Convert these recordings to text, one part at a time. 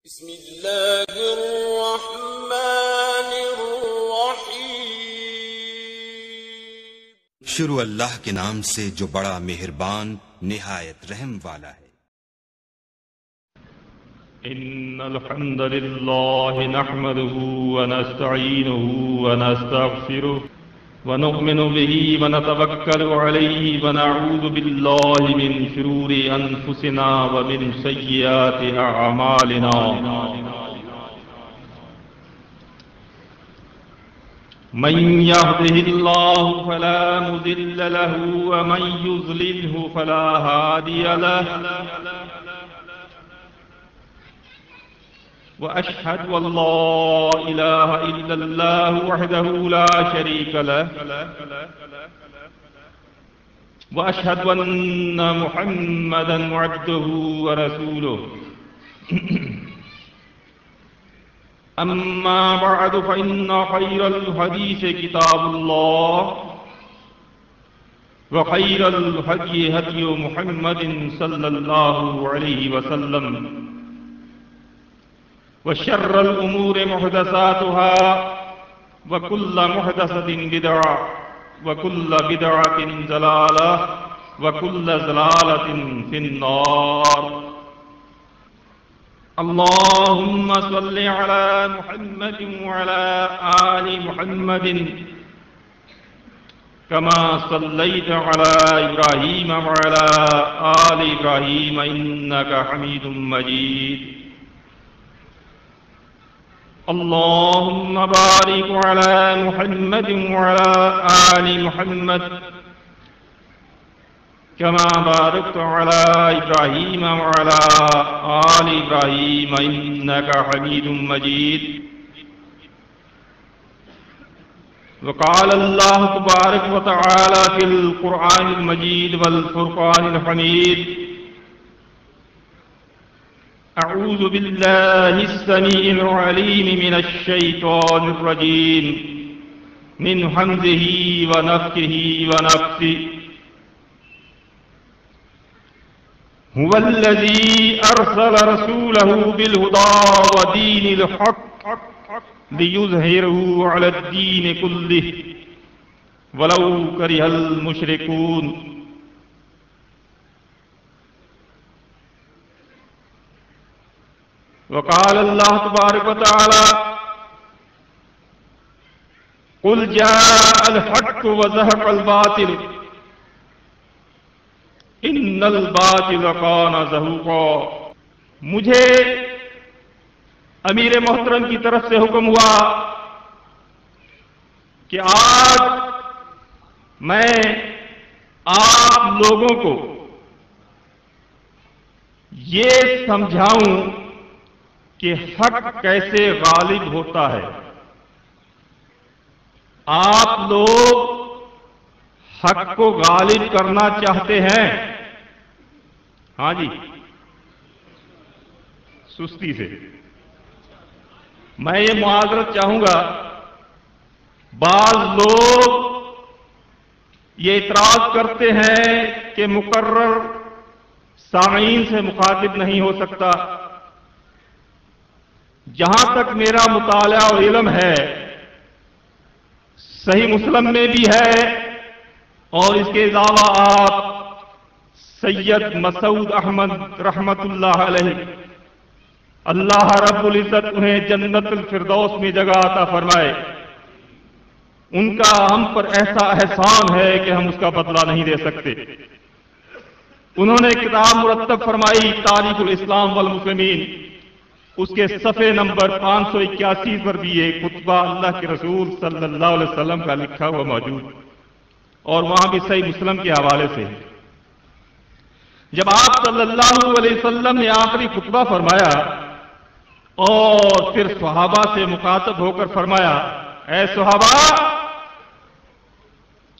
بسم اللہ الرحمن الرحیم۔ شروع اللہ کے نام سے جو بڑا مہربان نہایت رحم والا ہے۔ ان الحمد للہ نحمده ونستعینه ونستغفره ونؤمن به ونتوکل علیہ ونعوذ باللہ من شرور انفسنا ومن سیئات اعمالنا، من يهده الله فلا مضل له ومن يضلله فلا هادي له، وأشهد أن لا إله إلا الله وحده لا شريك له، وأشهد أن محمدا عبده ورسوله، أما بعد فإن خير الحديث كتاب الله، وخير الهدي هدي محمد صلى الله عليه وسلم، وشر الأمور محدثاتها وكل محدثة بدعة وكل بدعة ضلالة وكل ضلالة في النار۔ اللهم صل على محمد وعلى آل محمد كما صليت على إبراهيم وعلى آل إبراهيم إنك حميد مجيد۔ اللهم بارك على محمد وعلى آل محمد كما باركت على إبراهيم وعلى آل إبراهيم إنك حميد مجيد۔ وقال الله تبارك وتعالى في القرآن المجيد والفرقان الحميد: أعوذ بالله السميع العليم من الشيطان الرجيم من همزه ونفخه ونفثه، هو الذي أرسل رسوله بالهدى ودين الحق ليظهره على الدين كله ولو كره المشركون۔ وقال الله تبارك وتعالى: قل جاء الحق وزهق الباطل ان الباطل كان زهوقا۔ مجھے امیر محترم کی طرف سے حکم ہوا کہ آج میں آپ لوگوں کو یہ سمجھاؤں کہ حق کیسے غالب ہوتا ہے۔ آپ لوگ حق کو غالب کرنا چاہتے ہیں؟ ہاں جی، سستی سے۔ میں یہ معذرت چاہوں گا، بعض لوگ یہ اعتراض کرتے ہیں کہ مقرر سامعین سے مخاطب نہیں ہو سکتا۔ جہاں تک میرا مطالعہ اور علم ہے، صحیح مسلم میں بھی ہے، اور اس کے علاوہ آپ سید مسعود احمد رحمت اللہ علیہ، اللہ رب العزت انہیں جنت الفردوس میں جگہ عطا فرمائے، ان کا ہم پر ایسا احسان ہے کہ ہم اس کا بدلہ نہیں دے سکتے۔ انہوں نے کتاب مرتب فرمائی تاریخ الاسلام والمسلمین، اس کے صفحے نمبر 581 پر بھی ایک خطبہ اللہ کے رسول صلی اللہ علیہ وسلم کا لکھا ہوا موجود، اور وہاں بھی صحیح مسلم کے حوالے سے۔ جب آپ صلی اللہ علیہ وسلم نے آخری خطبہ فرمایا اور پھر صحابہ سے مخاطب ہو کر فرمایا: اے صحابہ،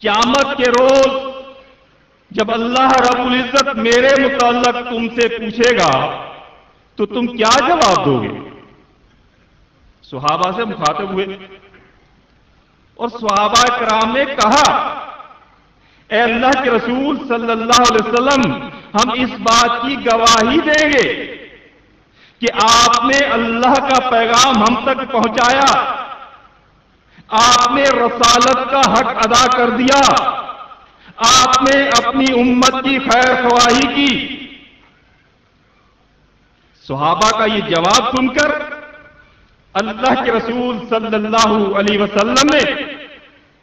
قیامت کے روز جب اللہ رب العزت میرے متعلق تم سے پوچھے گا تو تم کیا جواب دو گے؟ صحابہ سے مخاطب ہوئے اور صحابہ کرام نے کہا: اے اللہ کے رسول صلی اللہ علیہ وسلم، ہم اس بات کی گواہی دیں گے کہ آپ نے اللہ کا پیغام ہم تک پہنچایا، آپ نے رسالت کا حق ادا کر دیا، آپ نے اپنی امت کی خیر خواہی کی۔ صحابہ کا یہ جواب سن کر اللہ کے رسول صلی اللہ علیہ وسلم نے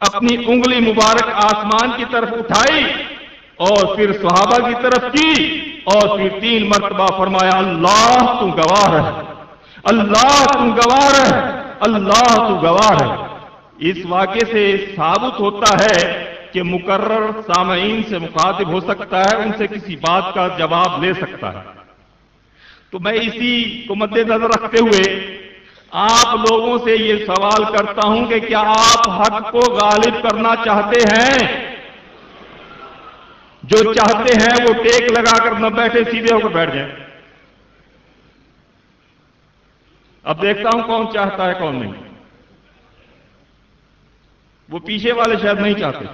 اپنی انگلی مبارک آسمان کی طرف اٹھائی اور پھر صحابہ کی طرف کی اور پھر 3 مرتبہ فرمایا، اللہ تو گواہ ہے، اللہ تو گواہ ہے، اللہ تو گواہ ہے۔ اس واقعے سے ثابت ہوتا ہے کہ مقرر سامعین سے مخاطب ہو سکتا ہے، ان سے کسی بات کا جواب لے سکتا ہے۔ تو میں اسی کو مد نظر رکھتے ہوئے آپ لوگوں سے یہ سوال کرتا ہوں کہ کیا آپ حق کو غالب کرنا چاہتے ہیں؟ جو چاہتے ہیں وہ ٹیک لگا کر نہ بیٹھے، سیدھے ہو کر بیٹھ جائیں۔ اب دیکھتا ہوں کون چاہتا ہے کون نہیں۔ وہ پیچھے والے شاید نہیں چاہتے۔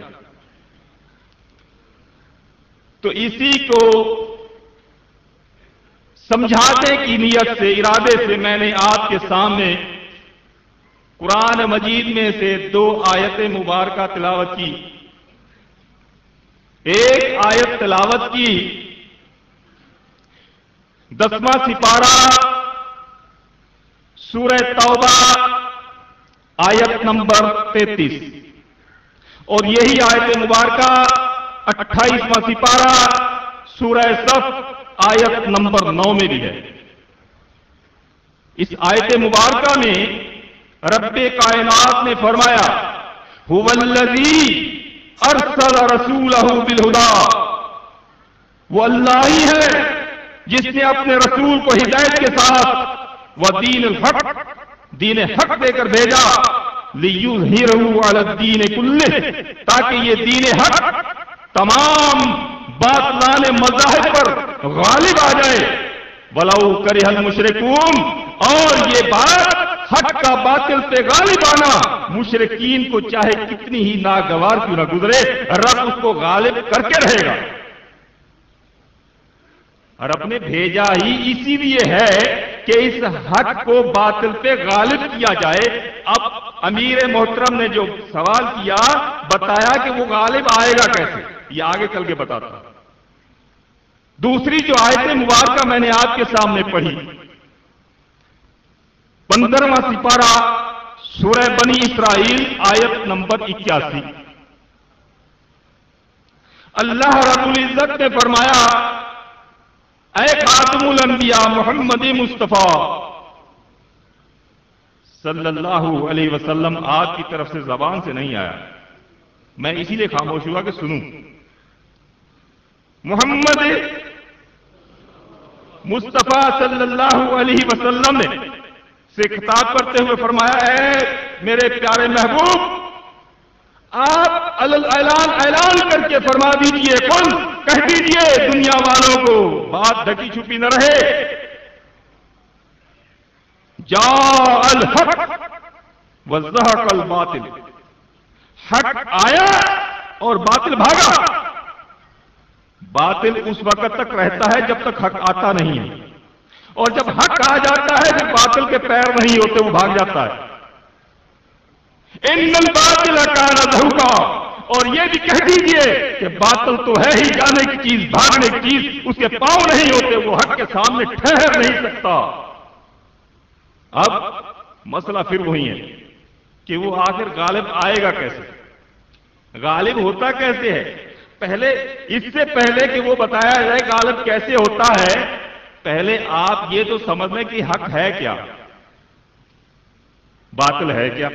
تو اسی کو سمجھانے کی نیت سے، ارادے سے میں نے آپ کے سامنے قرآن مجید میں سے 2 آیت مبارکہ تلاوت کی۔ ایک آیت تلاوت کی 10واں سپارہ سورہ توبہ آیت نمبر 33، اور یہی آیت مبارکہ 28واں سپارہ سورہ صف آیت نمبر 9 میں بھی ہے۔ اس آیت مبارکہ میں رب کائنات نے فرمایا، هو الذی ارسل رسولہ بالہدی، وہ اللہ ہی ہے جس نے اپنے رسول کو ہدایت کے ساتھ ودین الحق، دین حق دے کر بھیجا، لیظہرہ علی الدین کلہ، تاکہ یہ دین حق تمام باطلان مذاہب پر غالب آ جائے، وَلَوْ كَرِهَ الْمُشْرِكُونَ، اور یہ بات حق کا باطل پہ غالب آنا مشرکین کو چاہے کتنی ہی ناگوار کیوں نہ گزرے، رب اس کو غالب کر کے رہے گا۔ اور رب نے بھیجا ہی اسی لیے ہے کہ اس حق کو باطل پہ غالب کیا جائے۔ اب امیر محترم نے جو سوال کیا، بتایا کہ وہ غالب آئے گا کیسے، یہ آگے چل کے بتاتا۔ دوسری جو آیت مبارکہ میں نے آپ کے سامنے پڑھی، 15واں سپارہ سورہ بنی اسرائیل آیت نمبر 81، اللہ رب العزت نے فرمایا، اے خاتم الانبیاء محمد مصطفیٰ صلی اللہ علیہ وسلم، آپ کی طرف سے زبان سے نہیں آیا، میں اسی لیے خاموش ہوا کہ سنوں۔ محمد مصطفیٰ صلی اللہ علیہ وسلم نے سے خطاب کرتے ہوئے فرمایا، اے میرے پیارے محبوب، آپ اعلان کر کے فرما دیجئے، قل، کہہ دیجئے دنیا والوں کو، بات ڈھکی چھپی نہ رہے، جاء الحق وزہق الباطل، حق آیا اور باطل بھاگا۔ باطل اس وقت تک رہتا ہے جب تک حق آتا نہیں ہے، اور جب حق آ جاتا ہے جب باطل کے پیر نہیں ہوتے وہ بھاگ جاتا ہے۔ ان الباطل کان زہوقا، اور یہ بھی کہہ دیجئے کہ باطل تو ہے ہی جانے کی چیز، بھاگنے کی چیز، اس کے پاؤں نہیں ہوتے، وہ حق کے سامنے ٹھہر نہیں سکتا۔ اب مسئلہ پھر وہی ہے کہ وہ آخر غالب آئے گا کیسے، غالب ہوتا کیسے ہے۔ پہلے اس سے پہلے کہ وہ بتایا جائے غالب کیسے ہوتا ہے، پہلے آپ یہ تو سمجھ لیں کہ حق ہے کیا، باطل ہے کیا۔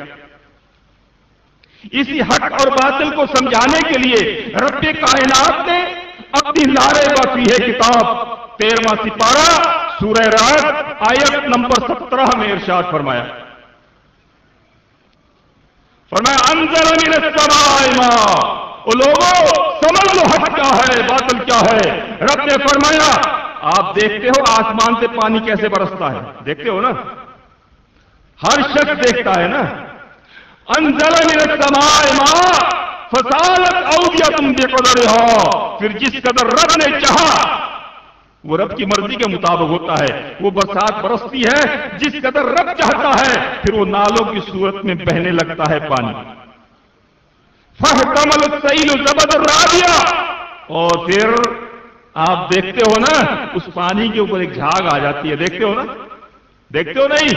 اسی حق اور باطل کو سمجھانے کے لیے رب کائنات نے اپنی لا ریب فیہ کتاب 13واں سپارہ سورہ رعد آیت نمبر 17 میں ارشاد فرمایا، انزل من السماء ماء، او لوگوں سمجھ لو حق کیا ہے باطل کیا ہے۔ رب نے فرمایا، آپ دیکھتے ہو آسمان سے پانی کیسے برستا ہے، دیکھتے ہو نا، ہر شخص دیکھتا ہے نا۔ انزل من السماء ماء فسالت اودیۃ بقدرها، پھر جس قدر رب نے چاہا وہ رب کی مرضی کے مطابق ہوتا ہے. وہ برسات برستی ہے جس قدر رب چاہتا ہے، پھر وہ نالوں کی صورت میں بہنے لگتا ہے پانی. فَاحْتَمَلَ السَّيْلُ زَبَدًا رَّابِيًا، اور پھر آپ دیکھتے ہو نا اس پانی کے اوپر ایک جھاگ آ جاتی ہے. دیکھتے ہو نا؟ دیکھتے ہو نہیں؟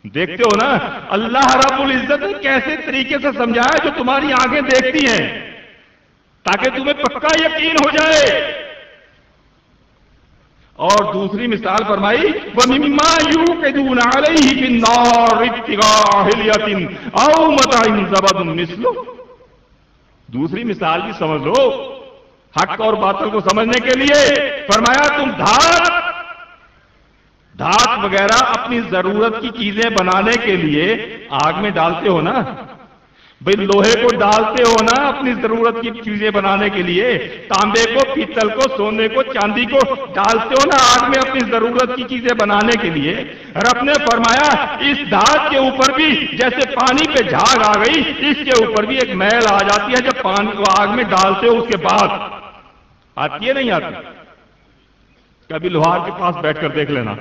دیکھتے ہو نا؟ اللہ رب العزت نے کیسے طریقے سے سمجھایا جو تمہاری آنکھیں دیکھتی ہیں تاکہ تمہیں پکا یقین ہو جائے. اور دوسری مثال فرمائی وَمِمَّا يُوقِدُونَ عَلَيْهِ فِي النَّارِ ابْتِغَاءَ حِلْيَةٍ أَوْ مَتَاعٍ زَبَدٌ مِثْلُهُ. دوسری مثال بھی سمجھ لو حق اور باطل کو سمجھنے کے لیے. فرمایا تم دھات وغیرہ اپنی ضرورت کی چیزیں بنانے کے لیے آگ میں ڈالتے ہو نا بھئی، لوہے کو ڈالتے ہو نا اپنی ضرورت کی چیزیں بنانے کے لیے، تانبے کو، پیتل کو، سونے کو، چاندی کو ڈالتے ہو نا آگ میں اپنی ضرورت کی چیزیں بنانے کے لیے. رب نے فرمایا اس دھات کے اوپر بھی جیسے پانی پہ جھاگ آ گئی، اس کے اوپر بھی ایک میل آ جاتی ہے جب پانی کو آگ میں ڈالتے ہو اس کے بعد. آتی ہے نہیں آتی؟ کبھی لوہار کے پاس بیٹھ کر دیکھ لینا،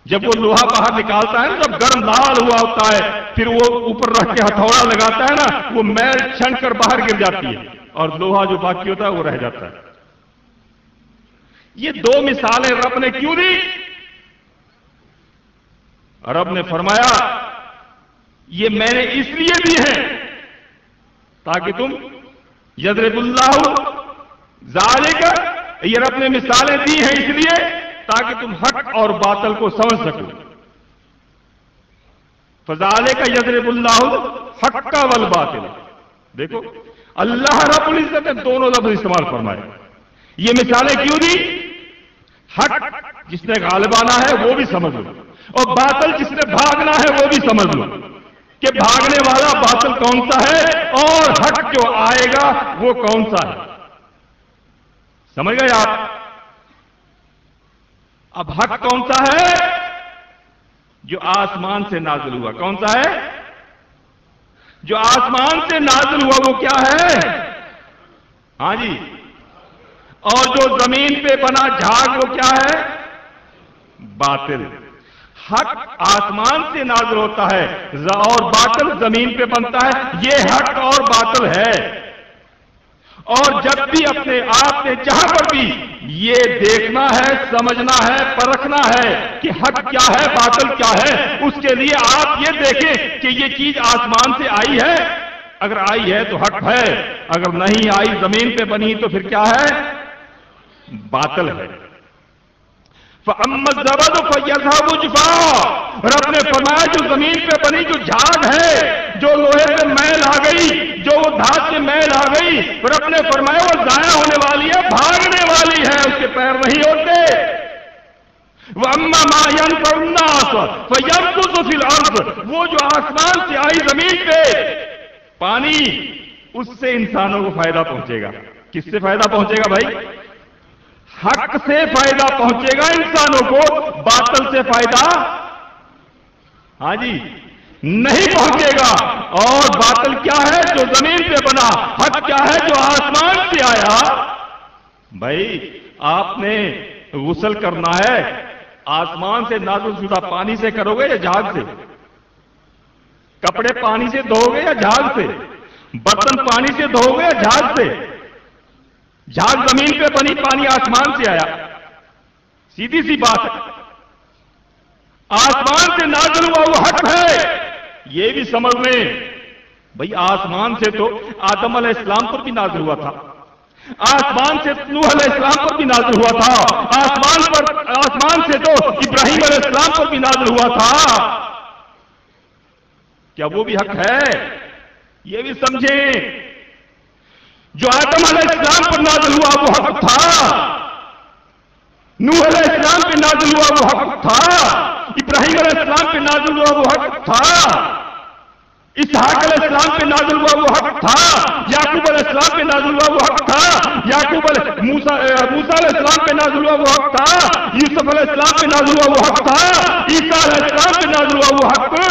جب وہ لوہا باہر نکالتا ہے نا، جب گرم لال ہوا ہوتا ہے، پھر وہ اوپر رکھ کے ہتھوڑا لگاتا ہے نا، وہ میل چھن کر باہر گر جاتی ہے اور لوہا جو باقی ہوتا ہے وہ رہ جاتا ہے. یہ دو مثالیں رب نے کیوں دی؟ رب نے فرمایا یہ میں نے اس لیے دی ہے تاکہ تم یضرب اللہ ذالک، یہ رب نے مثالیں دی ہیں اس لیے تاکہ تم حق اور باطل کو سمجھ سکو. فذالک یضرب اللہ الحق والباطل. دیکھو اللہ رب العزت نے دونوں لفظ استعمال فرمائے. یہ مثالیں کیوں دی؟ حق جس نے غالب آنا ہے وہ بھی سمجھ لو، اور باطل جس نے بھاگنا ہے وہ بھی سمجھ لو کہ بھاگنے والا باطل کون سا ہے اور حق جو آئے گا وہ کون سا ہے. سمجھ گئے آپ؟ اب حق کون سا ہے؟ جو آسمان سے نازل ہوا. کون سا ہے؟ جو آسمان سے نازل ہوا وہ کیا ہے؟ ہاں جی. اور جو زمین پہ بنا جھاگ وہ کیا ہے؟ باطل. حق آسمان سے نازل ہوتا ہے اور باطل زمین پہ بنتا ہے. یہ حق اور باطل ہے. اور جب بھی اپنے آپ نے جہاں پر بھی یہ دیکھنا ہے، سمجھنا ہے، پرکھنا ہے کہ حق کیا ہے، باطل کیا ہے، اس کے لیے آپ یہ دیکھیں کہ یہ چیز آسمان سے آئی ہے. اگر آئی ہے تو حق ہے، اگر نہیں آئی زمین پہ بنی تو پھر کیا ہے؟ باطل ہے. فَأَمَّا الزَّبَدُ فَيَذْهَبُ جُفَاءً. رب نے فرمایا جو زمین پہ بنی جو جھاگ ہے، جو لوہے پہ میل آ گئی، جو وہ دھات سے میل آ گئی، رب نے فرمایا وہ ضائع ہونے والی ہے، بھاگنے والی ہے، اس کے پیر نہیں ہوتے. وَأَمَّا مَا يَنفَعُ النَّاسَ فَيَمْكُثُ فِي الْأَرْضِ. وہ جو آسمان سے آئی زمین پہ پانی، اس سے انسانوں کو فائدہ پہنچے گا. کس سے فائدہ پہنچے گا بھائی؟ حق سے فائدہ پہنچے گا انسانوں کو. باطل سے فائدہ ہاں جی نہیں پہنچے گا. اور باطل کیا ہے؟ جو زمین پہ بنا. حق کیا ہے؟ جو آسمان سے آیا. بھائی آپ نے غسل کرنا ہے، آسمان سے نازل شدہ پانی سے کرو گے یا جھاگ سے؟ کپڑے پانی سے دھو گے یا جھاگ سے؟ برتن پانی سے دھو گے یا جھاگ سے؟ جھاگ زمین پہ بنی، پانی آسمان سے آیا. سیدھی سی بات ہے. آسمان سے نازل ہوا وہ حق ہے. یہ بھی سمجھ لیں بھئی آسمان سے تو آدم علیہ السلام پر بھی نازل ہوا تھا، آسمان سے نوح علیہ السلام پر بھی نازل ہوا تھا، آسمان سے تو ابراہیم علیہ السلام پر بھی نازل ہوا تھا. کیا وہ بھی حق ہے؟ یہ بھی سمجھیں جو آدم علیہ السلام پر نازل ہوا وہ حق تھا، نوح علیہ السلام پہ نازل ہوا وہ حق تھا، ابراہیم علیہ السلام پہ نازل ہوا وہ حق تھا، اسحاق علیہ السلام پہ نازل ہوا وہ حق تھا، یعقوب علیہ السلام پہ نازل ہوا وہ حق تھا، موسیٰ علیہ السلام پہ نازل ہوا وہ حق تھا، یوسف علیہ السلام پہ نازل ہوا وہ حق تھا، عیسیٰ علیہ السلام پہ نازل ہوا وہ حق تھا.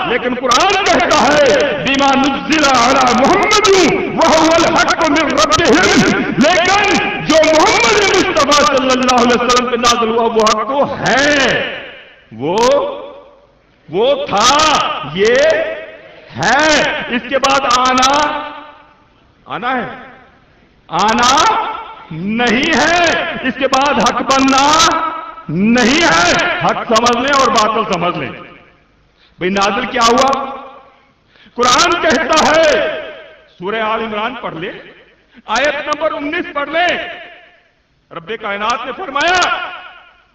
لیکن قرآن کہتا ہے بما نزل علی محمد وهو الحق من ربهم. لیکن جو محمد مصطفیٰ صلی صلی اللہ علیہ وسلم پہ نازل ہوا وہ حق تو ہے، وہ تھا، یہ ہے۔ اس کے بعد آنا ہے، آنا نہیں ہے، اس کے بعد حق بننا نہیں ہے۔ حق سمجھ لیں اور باطل سمجھ لیں۔ بھئی نازل کیا ہوا؟ قرآن کہتا ہے، سورہ آل عمران پڑھ لے، آیت نمبر 19 پڑھ لے، رب کائنات نے فرمایا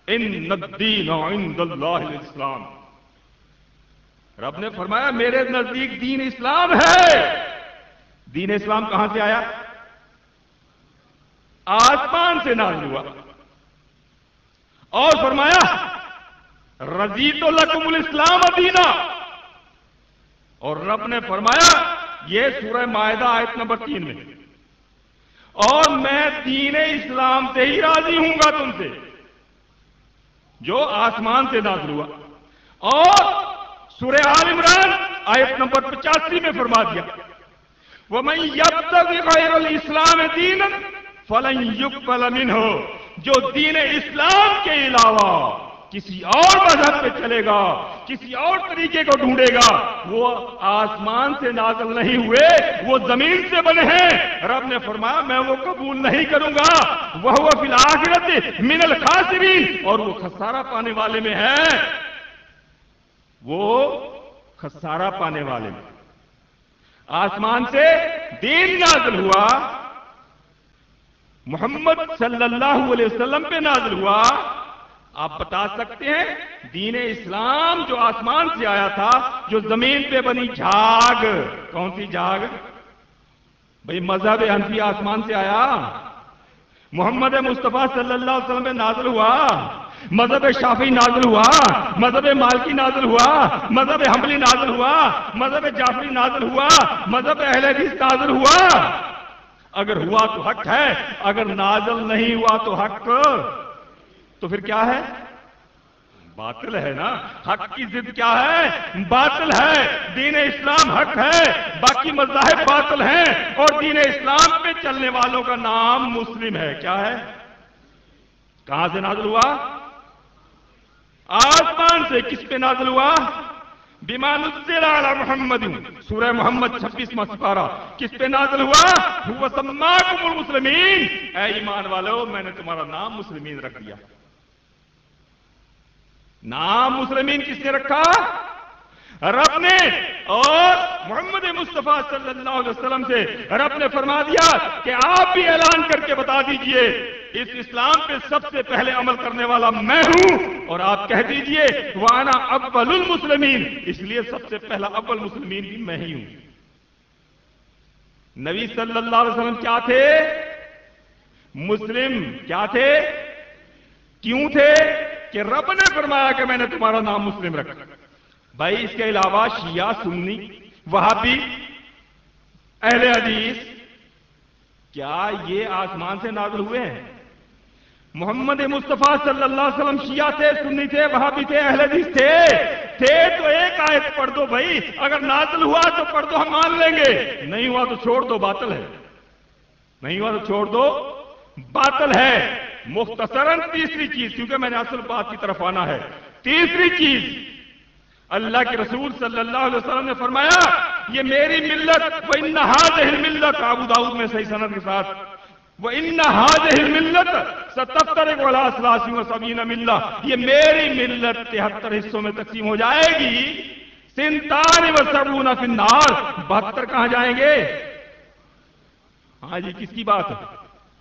ان الدین عند اللہ الاسلام۔ رب نے فرمایا میرے نزدیک دین اسلام ہے۔ دین اسلام کہاں سے آیا؟ آسمان سے نازل ہوا، اور فرمایا رضیت لکم الاسلام دینا، اور رب نے فرمایا یہ سورہ مائدہ آیت نمبر 3 میں، اور میں دین اسلام سے ہی راضی ہوں گا تم سے، جو آسمان سے نازل ہوا۔ اور سورہ آل عمران آیت نمبر 85 میں فرما دیا وَمَن يَبْتَغِ غَيْرَ الْإِسْلَامِ دِينًا فَلَن يُقْبَلَ مِنْهُ، جو دین اسلام کے علاوہ کسی اور مذہب پہ چلے گا، کسی اور طریقے کو ڈھونڈے گا، وہ آسمان سے نازل نہیں ہوئے، وہ زمین سے بنے ہیں۔ رب نے فرمایا میں وہ قبول نہیں کروں گا، وَهُوَ فِي الْآخِرَةِ مِنَ الْخَاسِرِينَ، اور وہ خسارہ پانے والے میں ہے، وہ خسارہ پانے والے میں۔ آسمان سے دین نازل ہوا، محمد صلی اللہ علیہ وسلم پہ نازل ہوا۔ آپ بتا سکتے ہیں دین اسلام جو آسمان سے آیا تھا، جو زمین پہ بنی جھاگ، کون سی جھاگ؟ بھئی مذہب حنفی آسمان سے آیا، محمد مصطفیٰ صلی اللہ علیہ وسلم پہ نازل ہوا، مذہب شافعی نازل ہوا، مذہب مالکی نازل ہوا، مذہب حنبلی نازل ہوا، مذہب جعفری نازل ہوا، مذہب اہل حدیث نازل ہوا۔ اگر ہوا تو حق ہے، اگر نازل نہیں ہوا تو حق تو پھر کیا ہے؟ باطل ہے نا۔ حق کی ضد کیا ہے؟ باطل ہے۔ دین اسلام حق ہے، باقی مذاہب باطل ہیں، اور دین اسلام پہ چلنے والوں کا نام مسلم ہے۔ کیا ہے؟ کہاں سے نازل ہوا؟ آسمان سے۔ کس پہ نازل ہوا؟ بما نزل علی محمد، سورہ محمد 26واں سپارہ۔ کس پہ نازل ہوا؟ هو سماکم المسلمین، اے ایمان والو میں نے تمہارا نام مسلمین رکھ دیا۔ نام مسلمین کس نے رکھا؟ رب نے۔ اور محمد مصطفیٰ صلی اللہ علیہ وسلم سے رب نے فرما دیا کہ آپ بھی اعلان کر کے بتا دیجئے اس اسلام پہ سب سے پہلے عمل کرنے والا میں ہوں، اور آپ کہہ دیجئے وَأَنَا أَوَّلُ الْمُسْلِمِينَ، اس لیے سب سے پہلا اول مسلمین بھی میں ہی ہوں۔ نبی صلی اللہ علیہ وسلم کیا تھے؟ مسلم۔ کیا تھے؟ کیوں تھے؟ کہ رب نے فرمایا کہ میں نے تمہارا نام مسلم رکھا۔ بھائی اس کے علاوہ شیعہ، سنی، وہابی، اہل حدیث، کیا یہ آسمان سے نازل ہوئے ہیں؟ محمد مصطفیٰ صلی اللہ علیہ وسلم شیعہ تھے، سنی تھے، وہابی تھے، اہل حدیث تھے تو ایک آیت پڑھ دو بھائی، اگر نازل ہوا تو پڑھ دو، ہم مان لیں گے، نہیں ہوا تو چھوڑ دو، باطل ہے۔ نہیں ہوا تو چھوڑ دو، باطل ہے۔ مختصراً تیسری چیز، کیونکہ میں نے اصل بات کی طرف آنا ہے، تیسری چیز، اللہ کے رسول صلی اللہ علیہ وسلم نے فرمایا یہ میری ملت، وَإِنَّ هَذِهِ الْمِلَّةَ، ابو داؤد میں صحیح سند کے ساتھ، وَإِنَّ هَذِهِ الْمِلَّةَ سَتَفْتَرِقُ عَلَىٰ 73 مِلَّةٍ، یہ میری ملت 73 حصوں میں تقسیم ہو جائے گی، 72 فی النار، 72 کہاں جائیں گے؟ ہاں جی، کس کی بات ہے؟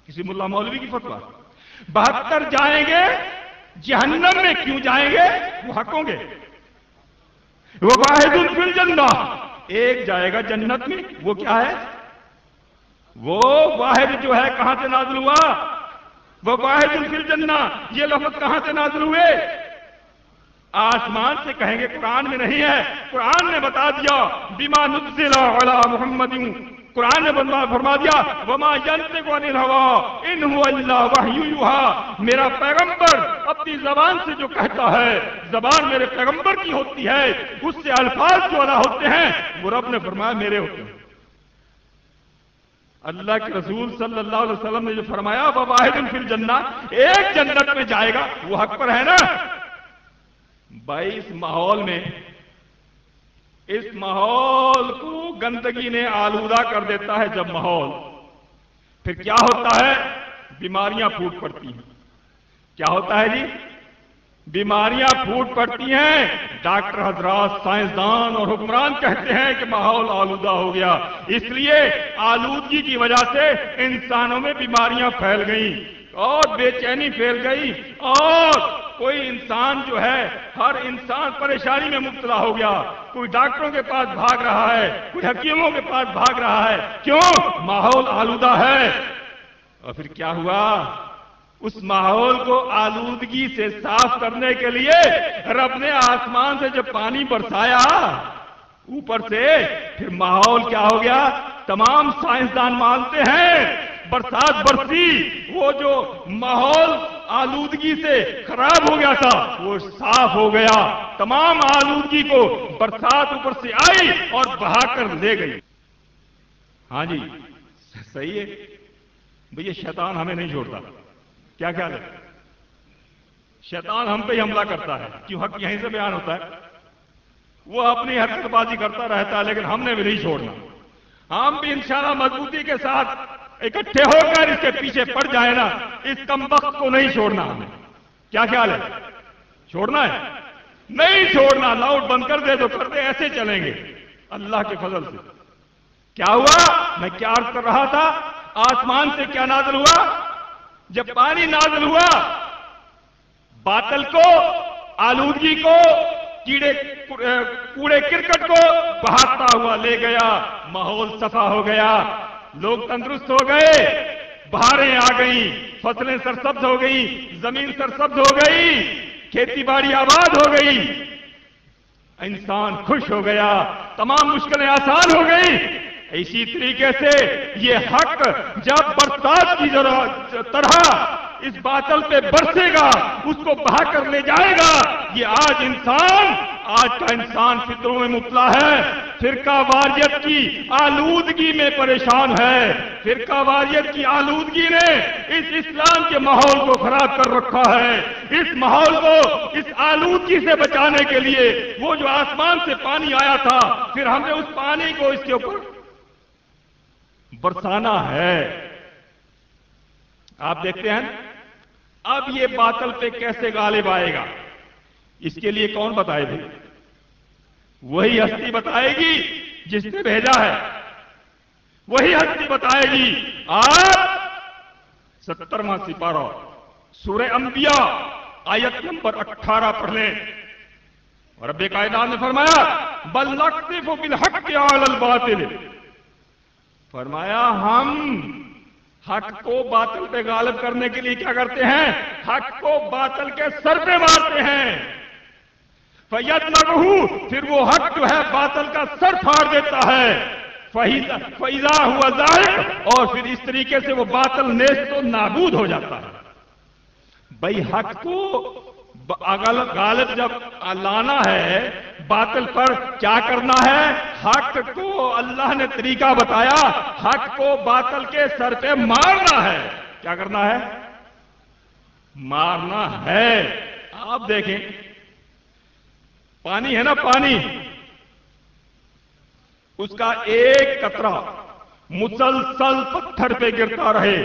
کسی ملا مولوی کی فتویٰ؟ 72 جائیں گے جہنم میں۔ کیوں جائیں گے؟ وہ حق ہوں گے۔ وہ واحد فی الجنہ، ایک جائے گا جنت میں، وہ کیا ہے؟ وہ واحد جو ہے کہاں سے نازل ہوا؟ وہ واحد فی الجنہ، یہ لفظ کہاں سے نازل ہوئے؟ آسمان سے۔ کہیں گے قرآن میں نہیں ہے، قرآن نے بتا دیا بما نزل علی محمد، قرآن نے فرما دیا وما ينطق عن الهوى ان هو الا وحی یوحی، میرا پیغمبر اپنی زبان سے جو کہتا ہے، زبان میرے پیغمبر کی ہوتی ہے، اس سے الفاظ جو ادا ہوتے ہیں وہ رب نے فرمایا میرے ہوتے ہیں۔ اللہ کے رسول صلی اللہ علیہ وسلم نے جو فرمایا وواحد فی الجنہ، ایک جنت میں جائے گا، وہ حق پر ہے نا؟ بھائی اس ماحول میں، اس ماحول کو گندگی نے آلودہ کر دیتا ہے جب ماحول، پھر کیا ہوتا ہے؟ بیماریاں پھوٹ پڑتی ہیں۔ کیا ہوتا ہے جی؟ بیماریاں پھوٹ پڑتی ہیں۔ ڈاکٹر حضرات، سائنسدان اور حکمران کہتے ہیں کہ ماحول آلودہ ہو گیا، اس لیے آلودگی کی وجہ سے انسانوں میں بیماریاں پھیل گئیں اور بے چینی پھیل گئی، اور کوئی انسان جو ہے، ہر انسان پریشانی میں مبتلا ہو گیا۔ کوئی ڈاکٹروں کے پاس بھاگ رہا ہے، کوئی حکیموں کے پاس بھاگ رہا ہے، کیوں؟ ماحول آلودہ ہے۔ اور پھر کیا ہوا؟ اس ماحول کو آلودگی سے صاف کرنے کے لیے رب نے آسمان سے جب پانی برسایا اوپر سے، پھر ماحول کیا ہو گیا؟ تمام سائنسدان مانتے ہیں برسات برسی، وہ جو ماحول آلودگی سے خراب ہو گیا تھا وہ صاف ہو گیا۔ تمام آلودگی کو برسات اوپر سے آئی اور بہا کر لے گئی۔ ہاں جی صحیح ہے بھئی، شیطان ہمیں نہیں چھوڑتا۔ کیا خیال ہے؟ شیطان ہم پہ ہی حملہ کرتا ہے، کیوں؟ حق یہیں سے بیان ہوتا ہے۔ وہ اپنی حرکت بازی کرتا رہتا ہے، لیکن ہم نے بھی نہیں چھوڑنا۔ ہم بھی انشاءاللہ مضبوطی کے ساتھ اکٹھے ہو کر اس کے پیچھے پڑ جائے نا، اس کمبخت کو نہیں چھوڑنا ہمیں۔ کیا خیال ہے؟ چھوڑنا ہے؟ نہیں چھوڑنا۔ لاؤڈ بند کر دے تو کر دے، ایسے چلیں گے اللہ کے فضل سے۔ کیا ہوا؟ میں کیا عرض کر رہا تھا؟ آسمان سے کیا نازل ہوا؟ جب پانی نازل ہوا، باطل کو، آلودگی کو، کوڑے کرکٹ کو بہاتا ہوا لے گیا، ماحول صفا ہو گیا، لوگ تندرست ہو گئے، بہاریں آ گئیں، فصلیں سرسبز ہو گئیں، زمین سرسبز ہو گئی، کھیتی باڑی آباد ہو گئی، انسان خوش ہو گیا، تمام مشکلیں آسان ہو گئیں۔ اسی طریقے سے یہ حق جب برسات کی طرح اس باطل پہ برسے گا، اس کو بہا کر لے جائے گا۔ یہ آج کا انسان فطروں میں مبتلا ہے، فرقہ واریت کی آلودگی میں پریشان ہے۔ فرقہ واریت کی آلودگی نے اس اسلام کے ماحول کو خراب کر رکھا ہے۔ اس ماحول کو اس آلودگی سے بچانے کے لیے وہ جو آسمان سے پانی آیا تھا، پھر ہم نے اس پانی کو اس کے اوپر برسانا ہے۔ آپ دیکھتے ہیں اب یہ باطل پہ کیسے غالب آئے گا، اس کے لیے کون بتائے گا؟ وہی ہستی بتائے گی جس نے بھیجا ہے، وہی ہستی بتائے گی۔ آپ 70واں سپارہ سورہ انبیاء آیت نمبر 18 پڑھ لیں۔ رب کائنات نے فرمایا بل نقذف بالحق علی الباطل، فرمایا ہم حق کو باطل پہ غالب کرنے کے لیے کیا کرتے ہیں؟ حق کو باطل کے سر پہ مارتے ہیں۔ فَيَدْمَغُهُ، پھر وہ حق جو ہے باطل کا سر پھاڑ دیتا ہے۔ فَإِذَا هُوَ زَاهِقٌ، اور پھر اس طریقے سے وہ باطل نیست و نابود ہو جاتا ہے۔ بھائی حق کو غالب جب لانا ہے باطل پر، کیا کرنا ہے؟ حق کو اللہ نے طریقہ بتایا، حق کو باطل کے سر پہ مارنا ہے۔ کیا کرنا ہے؟ مارنا ہے۔ آپ دیکھیں پانی ہے نا، پانی، اس کا ایک قطرہ مسلسل پتھر پہ گرتا رہے،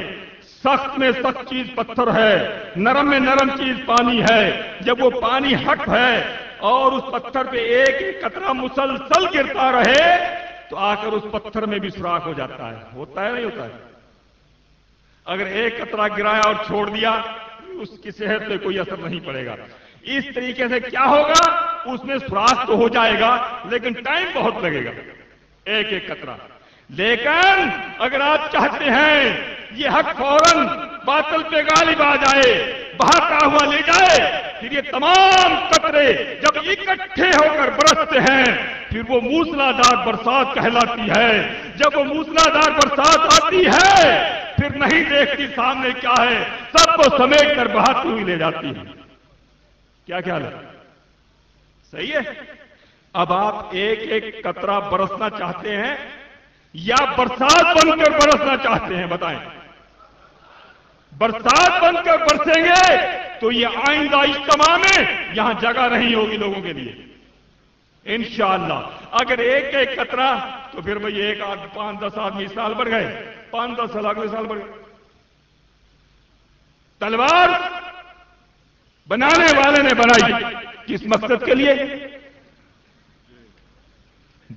سخت میں سخت چیز پتھر ہے، نرم میں نرم چیز پانی ہے، جب وہ پانی حق ہے اور اس پتھر پہ ایک ایک قطرہ مسلسل گرتا رہے تو آ کر اس پتھر میں بھی سوراخ ہو جاتا ہے۔ ہوتا ہے نہیں ہوتا ہے؟ اگر ایک قطرہ گرایا اور چھوڑ دیا اس کی صحت پہ کوئی اثر نہیں پڑے گا۔ اس طریقے سے کیا ہوگا؟ اس میں سوراخ تو ہو جائے گا لیکن ٹائم بہت لگے گا، ایک ایک قطرہ۔ لیکن اگر آپ چاہتے ہیں یہ حق فوراً باطل پہ غالب آ جائے، بہاتا ہوا لے جائے، پھر یہ تمام قطرے جب اکٹھے ہو کر برستے ہیں پھر وہ موسلادھار برسات کہلاتی ہے۔ جب وہ موسلادھار برسات آتی ہے پھر نہیں دیکھتی سامنے کیا ہے، سب کو سمیٹ کر بہاتی ہوئی لے جاتی ہے۔ کیا خیال ہے؟ صحیح ہے؟ اب آپ ایک ایک قطرہ برسنا چاہتے ہیں یا برسات بن کر برسنا چاہتے ہیں؟ بتائیں. برسات بن کر برسیں گے تو یہ آئندہ اجتماع میں یہاں جگہ نہیں ہوگی لوگوں کے لیے انشاءاللہ. اگر ایک ایک قطرہ تو پھر بھئی 1 8 5 10 آدمی سال بڑھ گئے، 5 10 سال اگلے سال بڑھ گئے. تلوار بنانے والے نے بنائی کس مقصد کے لیے؟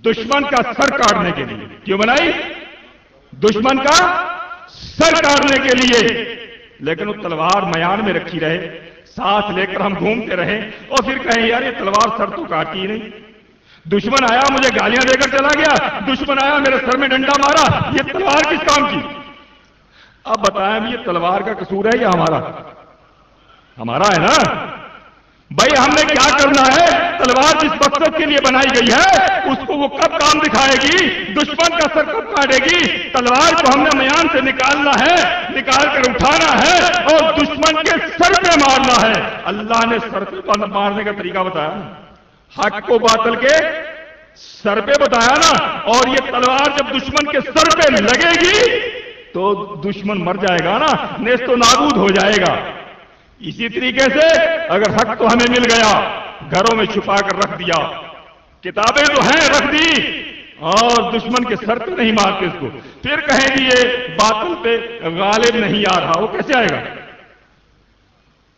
دشمن کا سر کاٹنے کے لیے. کیوں بنائی؟ دشمن کا سر کاٹنے کے لیے. لیکن وہ تلوار میان میں رکھی رہے، ساتھ لے کر ہم گھومتے رہے اور پھر کہیں یار یہ تلوار سر تو کاٹی ہی نہیں. دشمن آیا مجھے گالیاں دے کر چلا گیا، دشمن آیا میرے سر میں ڈنڈا مارا، یہ تلوار کس کام کی؟ اب بتائیں یہ تلوار کا قصور ہے یا ہمارا؟ ہمارا ہے نا بھائی. ہم نے کیا کرنا ہے؟ تلوار جس مقصد کے لیے بنائی گئی ہے اس کو وہ کب کام دکھائے گی؟ دشمن کا سر کب کاٹے گی؟ تلوار کو ہم نے میان سے نکالنا ہے، نکال کر اٹھانا ہے اور دشمن کے سر پہ مارنا ہے. اللہ نے سر پہ مارنے کا طریقہ بتایا، حق کو باطل کے سر پہ بتایا نا. اور یہ تلوار جب دشمن کے سر پہ لگے گی تو دشمن مر جائے گا نا، نیست و نابود ہو جائے گا. اسی طریقے سے اگر حق تو ہمیں مل گیا، گھروں میں چھپا کر رکھ دیا، کتابیں تو ہیں رکھ دی اور دشمن کے سر پہ نہیں مارتے اس کو، پھر کہیں گی یہ باطل پہ غالب نہیں آ رہا. وہ کیسے آئے گا؟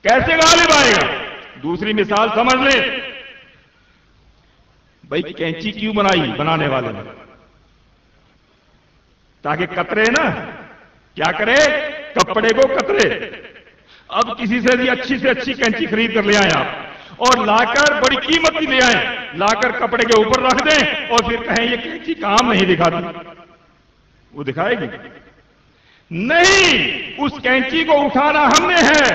کیسے غالب آئے گا؟ دوسری مثال سمجھ لیں. بھائی کینچی کیوں بنائی بنانے والے نے؟ تاکہ کترے نا. کیا کرے؟ کپڑے کو کترے. اب کسی سے بھی اچھی سے اچھی کینچی خرید کر لے آئیں آپ اور لا کر بڑی قیمت کی لے آئیں، لا کر کپڑے کے اوپر رکھ دیں اور پھر کہیں یہ کینچی کام نہیں دکھاتی. وہ دکھائے گی نہیں. اس کینچی کو اٹھانا ہم نے ہے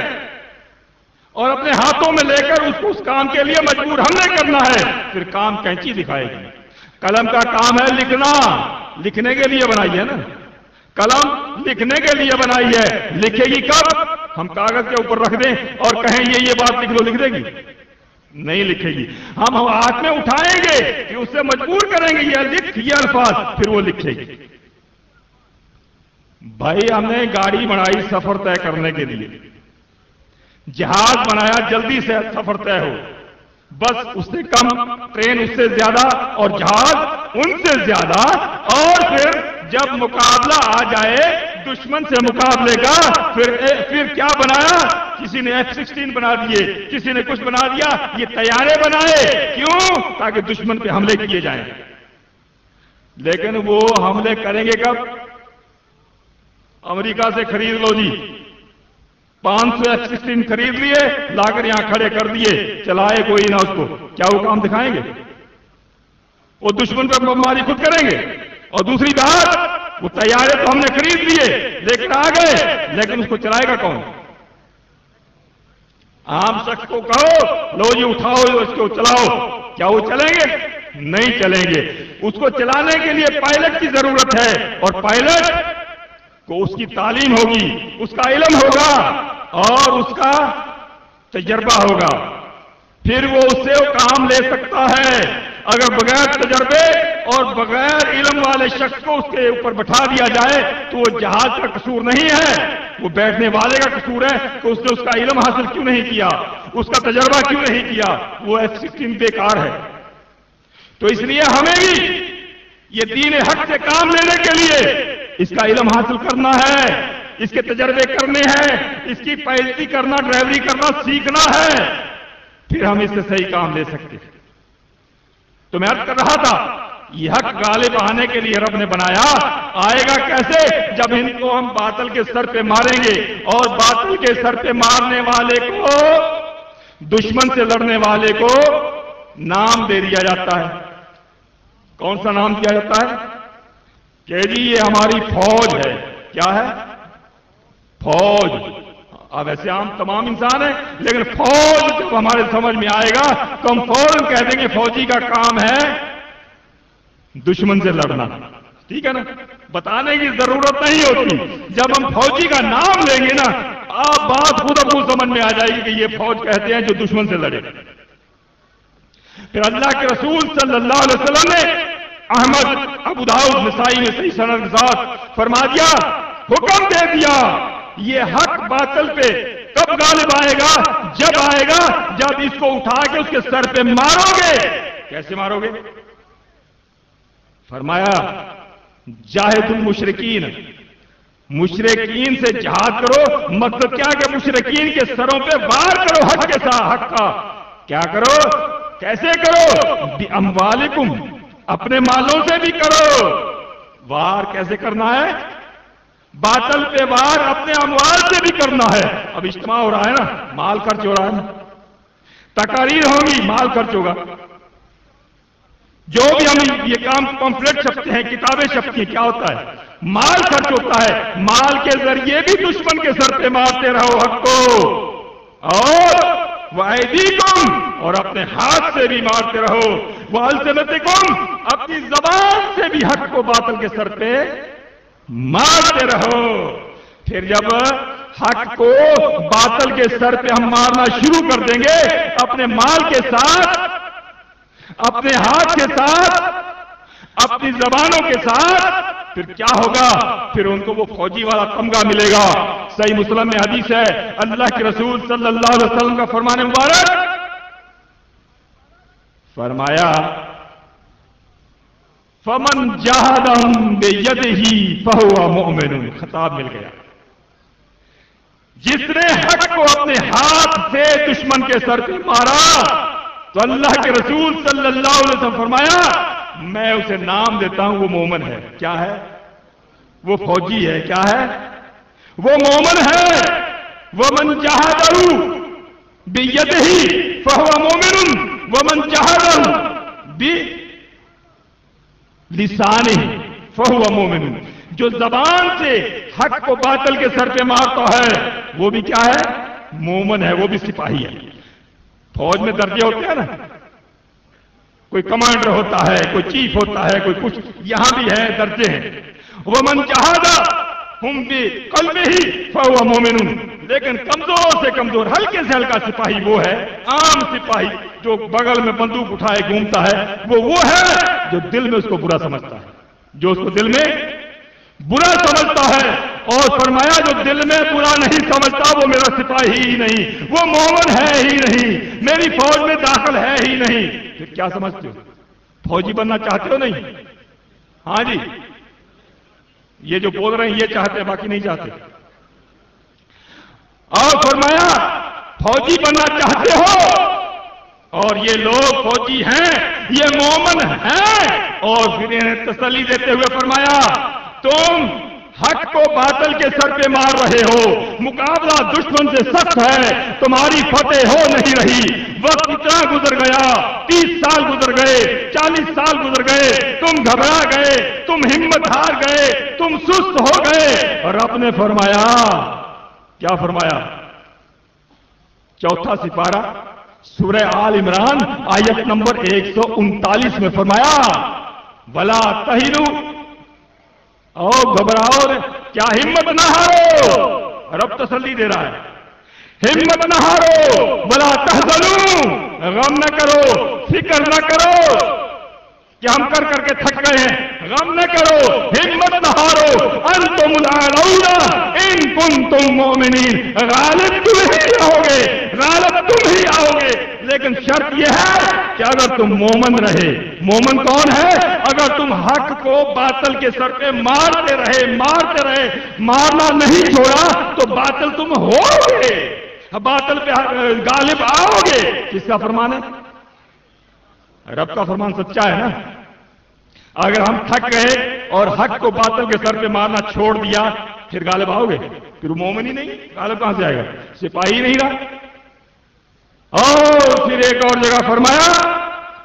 اور اپنے ہاتھوں میں لے کر اس کو اس کام کے لیے مجبور ہم نے کرنا ہے، پھر کام کینچی دکھائے گی. قلم کا کام ہے لکھنا، لکھنے کے لیے بنائی ہے نا. قلم لکھنے کے لیے بنائی ہے، لکھے گی کب؟ ہم کاغذ کے اوپر رکھ دیں اور کہیں یہ بات لکھ لو، لکھ دے گی؟ نہیں لکھے گی. ہم ہاتھ میں اٹھائیں گے کہ اس سے مجبور کریں گے یہ لکھ یہ الفاظ، پھر وہ لکھے گی. بھائی ہم نے گاڑی بنائی سفر طے کرنے کے لیے، جہاز بنایا جلدی سے سفر طے ہو، بس اس سے کم، ٹرین اس سے زیادہ اور جہاز ان سے زیادہ. اور پھر جب مقابلہ آ جائے دشمن سے مقابلے کا، پھر کیا بنایا؟ کسی نے F-16 بنا دیے، کسی نے کچھ بنا دیا، یہ طیارے بنائے. کیوں؟ تاکہ دشمن پہ حملے کیے جائیں. لیکن وہ حملے کریں گے کب؟ امریکہ سے خرید لو جی، 500 F-16 خرید لیے، لا کر یہاں کھڑے کر دیے، چلائے کوئی نہ اس کو. کیا وہ کام دکھائیں گے؟ وہ دشمن پہ بمباری خود کریں گے. اور دوسری بات، وہ طیارے تو ہم نے خرید لیے لیکن آ گئے، لیکن اس کو چلائے گا کون؟ عام شخص کو کہو لو جی اٹھاؤ اس کو چلاؤ، کیا وہ چلیں گے؟ نہیں چلیں گے. اس کو چلانے کے لیے پائلٹ کی ضرورت ہے اور پائلٹ کو اس کی تعلیم ہوگی، اس کا علم ہوگا اور اس کا تجربہ ہوگا، پھر وہ اس سے کام لے سکتا ہے. اگر بغیر تجربے اور بغیر علم والے شخص کو اس کے اوپر بٹھا دیا جائے تو وہ جہاز کا قصور نہیں ہے، وہ بیٹھنے والے کا قصور ہے کہ اس نے اس کا علم حاصل کیوں نہیں کیا، اس کا تجربہ کیوں نہیں کیا. وہ F-16 بیکار ہے. تو اس لیے ہمیں بھی یہ دین حق سے کام لینے کے لیے اس کا علم حاصل کرنا ہے، اس کے تجربے کرنے ہیں، اس کی پائلٹی کرنا، ڈرائیوری کرنا سیکھنا ہے، پھر ہم اس سے صحیح کام لے سکتے ہیں. تو میں عرض کر رہا تھا یہ حق غالب آنے کے لیے رب نے بنایا. آئے گا کیسے؟ جب ان کو ہم باطل کے سر پہ ماریں گے اور باطل کے سر پہ مارنے والے کو، دشمن سے لڑنے والے کو نام دے دیا جاتا ہے. کون سا نام دیا جاتا ہے؟ کہ جی یہ ہماری فوج ہے. کیا ہے؟ فوج. اب ایسے عام تمام انسان ہیں، لیکن فوج جب ہمارے سمجھ میں آئے گا تو ہم فوراً کہہ دیں گے فوجی کا کام ہے دشمن سے لڑنا. ٹھیک ہے نا؟ بتانے کی ضرورت نہیں ہوتی. جب ہم فوجی کا نام لیں گے نا آپ بات خود اپنے سمجھ میں آ جائے گی کہ یہ فوج کہتے ہیں جو دشمن سے لڑے. پھر اللہ کے رسول صلی اللہ علیہ وسلم نے احمد، ابو داؤد، نسائی نے صحیح سند کے ساتھ فرما دیا، حکم دے دیا، یہ حق باطل پہ کب غالب آئے گا؟ جب آئے گا جب اس کو اٹھا کے اس کے سر پہ مارو گے۔ کیسے مارو گے؟ فرمایا جاہد المشرکین، مشرکین سے جہاد کرو، مطلب کیا کہ مشرکین کے سروں پہ وار کرو، حق کے ساتھ، حق کا کیا کرو؟ کیسے کرو؟ بِأَمْوَالِكُمْ، اپنے مالوں سے بھی کرو۔ وار کیسے کرنا ہے؟ باطل پہ وار اپنے اموال سے بھی کرنا ہے۔ اب اجتماع ہو رہا ہے نا، مال خرچ ہو رہا ہے نا، تقاریر ہوں گی، مال خرچ ہوگا، جو بھی ہم یہ کام پمفلٹ چھپتے ہیں، کتابیں چھپتی ہیں، کیا ہوتا ہے؟ مال خرچ ہوتا ہے۔ مال کے ذریعے بھی دشمن کے سر پہ مارتے رہو حق کو، اور وَأَيْدِيكُمْ، اور اپنے ہاتھ سے بھی مارتے رہو، وَأَلْسِنَتِكُمْ، اپنی زبان سے بھی حق کو باطل کے سر پہ مارتے رہو۔ پھر جب حق کو باطل کے سر پہ ہم مارنا شروع کر دیں گے اپنے مال کے ساتھ، اپنے ہاتھ کے ساتھ، اپنی زبانوں کے ساتھ، پھر کیا ہوگا؟ پھر ان کو وہ فوجی والا تمغہ ملے گا۔ صحیح مسلم میں حدیث ہے، اللہ کے رسول صلی اللہ علیہ وسلم کا فرمان مبارک، فرمایا فَمَنْ جَاهَدَهُمْ بِيَدِهِ فَهُوَ مُؤْمِنٌ، خطاب مل گیا۔ جس نے حق کو اپنے ہاتھ سے دشمن کے سر پہ مارا تو اللہ کے رسول صلی اللہ علیہ وسلم فرمایا میں اسے نام دیتا ہوں وہ مومن ہے۔ کیا ہے؟ وہ فوجی ہے۔ کیا ہے؟ وہ مومن ہے۔ وَمَنْ جَاهَدَهُ بِيَدِهِ فَهُوَ مُؤْمِنٌ وَمَنْ جَاهَدَهُ بِلِسَانِهِ فَهُوَ مُؤْمِنٌ، جو زبان سے حق کو باطل کے سر پہ مارتا ہے وہ بھی کیا ہے؟ مومن ہے، وہ بھی سپاہی ہے۔ فوج میں درجے ہوتے ہیں نا، کوئی کمانڈر ہوتا ہے، کوئی چیف ہوتا ہے، کوئی کچھ، یہاں بھی ہے درجے ہیں۔ وَمَنْ جَاهَدَهُمْ بِقَلْبِهِ فَهُوَ مُؤْمِنٌ، لیکن کمزور سے کمزور، ہلکے سے ہلکا سپاہی وہ ہے، عام سپاہی جو بغل میں بندوق اٹھائے گھومتا ہے، وہ ہے جو دل میں اس کو برا سمجھتا ہے، جو اس کو دل میں برا سمجھتا ہے۔ اور فرمایا جو دل میں برا نہیں سمجھتا وہ میرا سپاہی ہی نہیں، وہ مومن ہے ہی نہیں، میری فوج میں داخل ہے ہی نہیں۔ پھر کیا سمجھتے ہو؟ فوجی بننا چاہتے ہو؟ نہیں؟ ہاں جی، یہ جو بول رہے ہیں یہ چاہتے ہیں، باقی نہیں چاہتے۔ اور فرمایا فوجی بننا چاہتے ہو، اور یہ لوگ فوجی ہیں، یہ مومن ہیں۔ اور پھر انہیں تسلی دیتے ہوئے فرمایا تم حق کو باطل کے سر پہ مار رہے ہو، مقابلہ دشمن سے سخت ہے، تمہاری فتح ہو نہیں رہی، وقت اتنا گزر گیا، 30 سال گزر گئے، 40 سال گزر گئے، تم گھبرا گئے، تم ہمت ہار گئے، تم سست ہو گئے۔ اور رب نے فرمایا، کیا فرمایا؟ چوتھا سپارہ سورہ آل عمران آیت نمبر 139 میں فرمایا وَلَا تَهِنُوا، او گھبراؤ، کیا ہمت نہ ہارو، رب تسلی دے رہا ہے، ہمت نہ ہارو، وَلَا تَحْزَنُوا، غم نہ کرو، فکر نہ کرو کہ ہم کر کر کے تھک گئے ہیں، غم نہ کرو، ہمت نہ ہارو، انتم الاعلون ان کنتم مؤمنین، غالب تم ہی آؤ گے، غالب تم ہی آؤ گے، لیکن شرط یہ ہے کہ اگر تم مومن رہے۔ مومن کون ہے؟ اگر تم حق کو باطل کے سر پہ مارتے رہے، مارنا نہیں چھوڑا تو باطل تم ہو گے، باطل پہ غالب آؤ گے۔ کس کا فرمان ہے؟ رب کا فرمان سچا ہے نا۔ اگر ہم تھک گئے اور حق کو باطل کے سر پہ مارنا چھوڑ دیا پھر غالب آؤ گے؟ پھر مومن ہی نہیں، غالب کہاں سے آئے گا؟ سپاہی نہیں رہا۔ اور پھر ایک اور جگہ فرمایا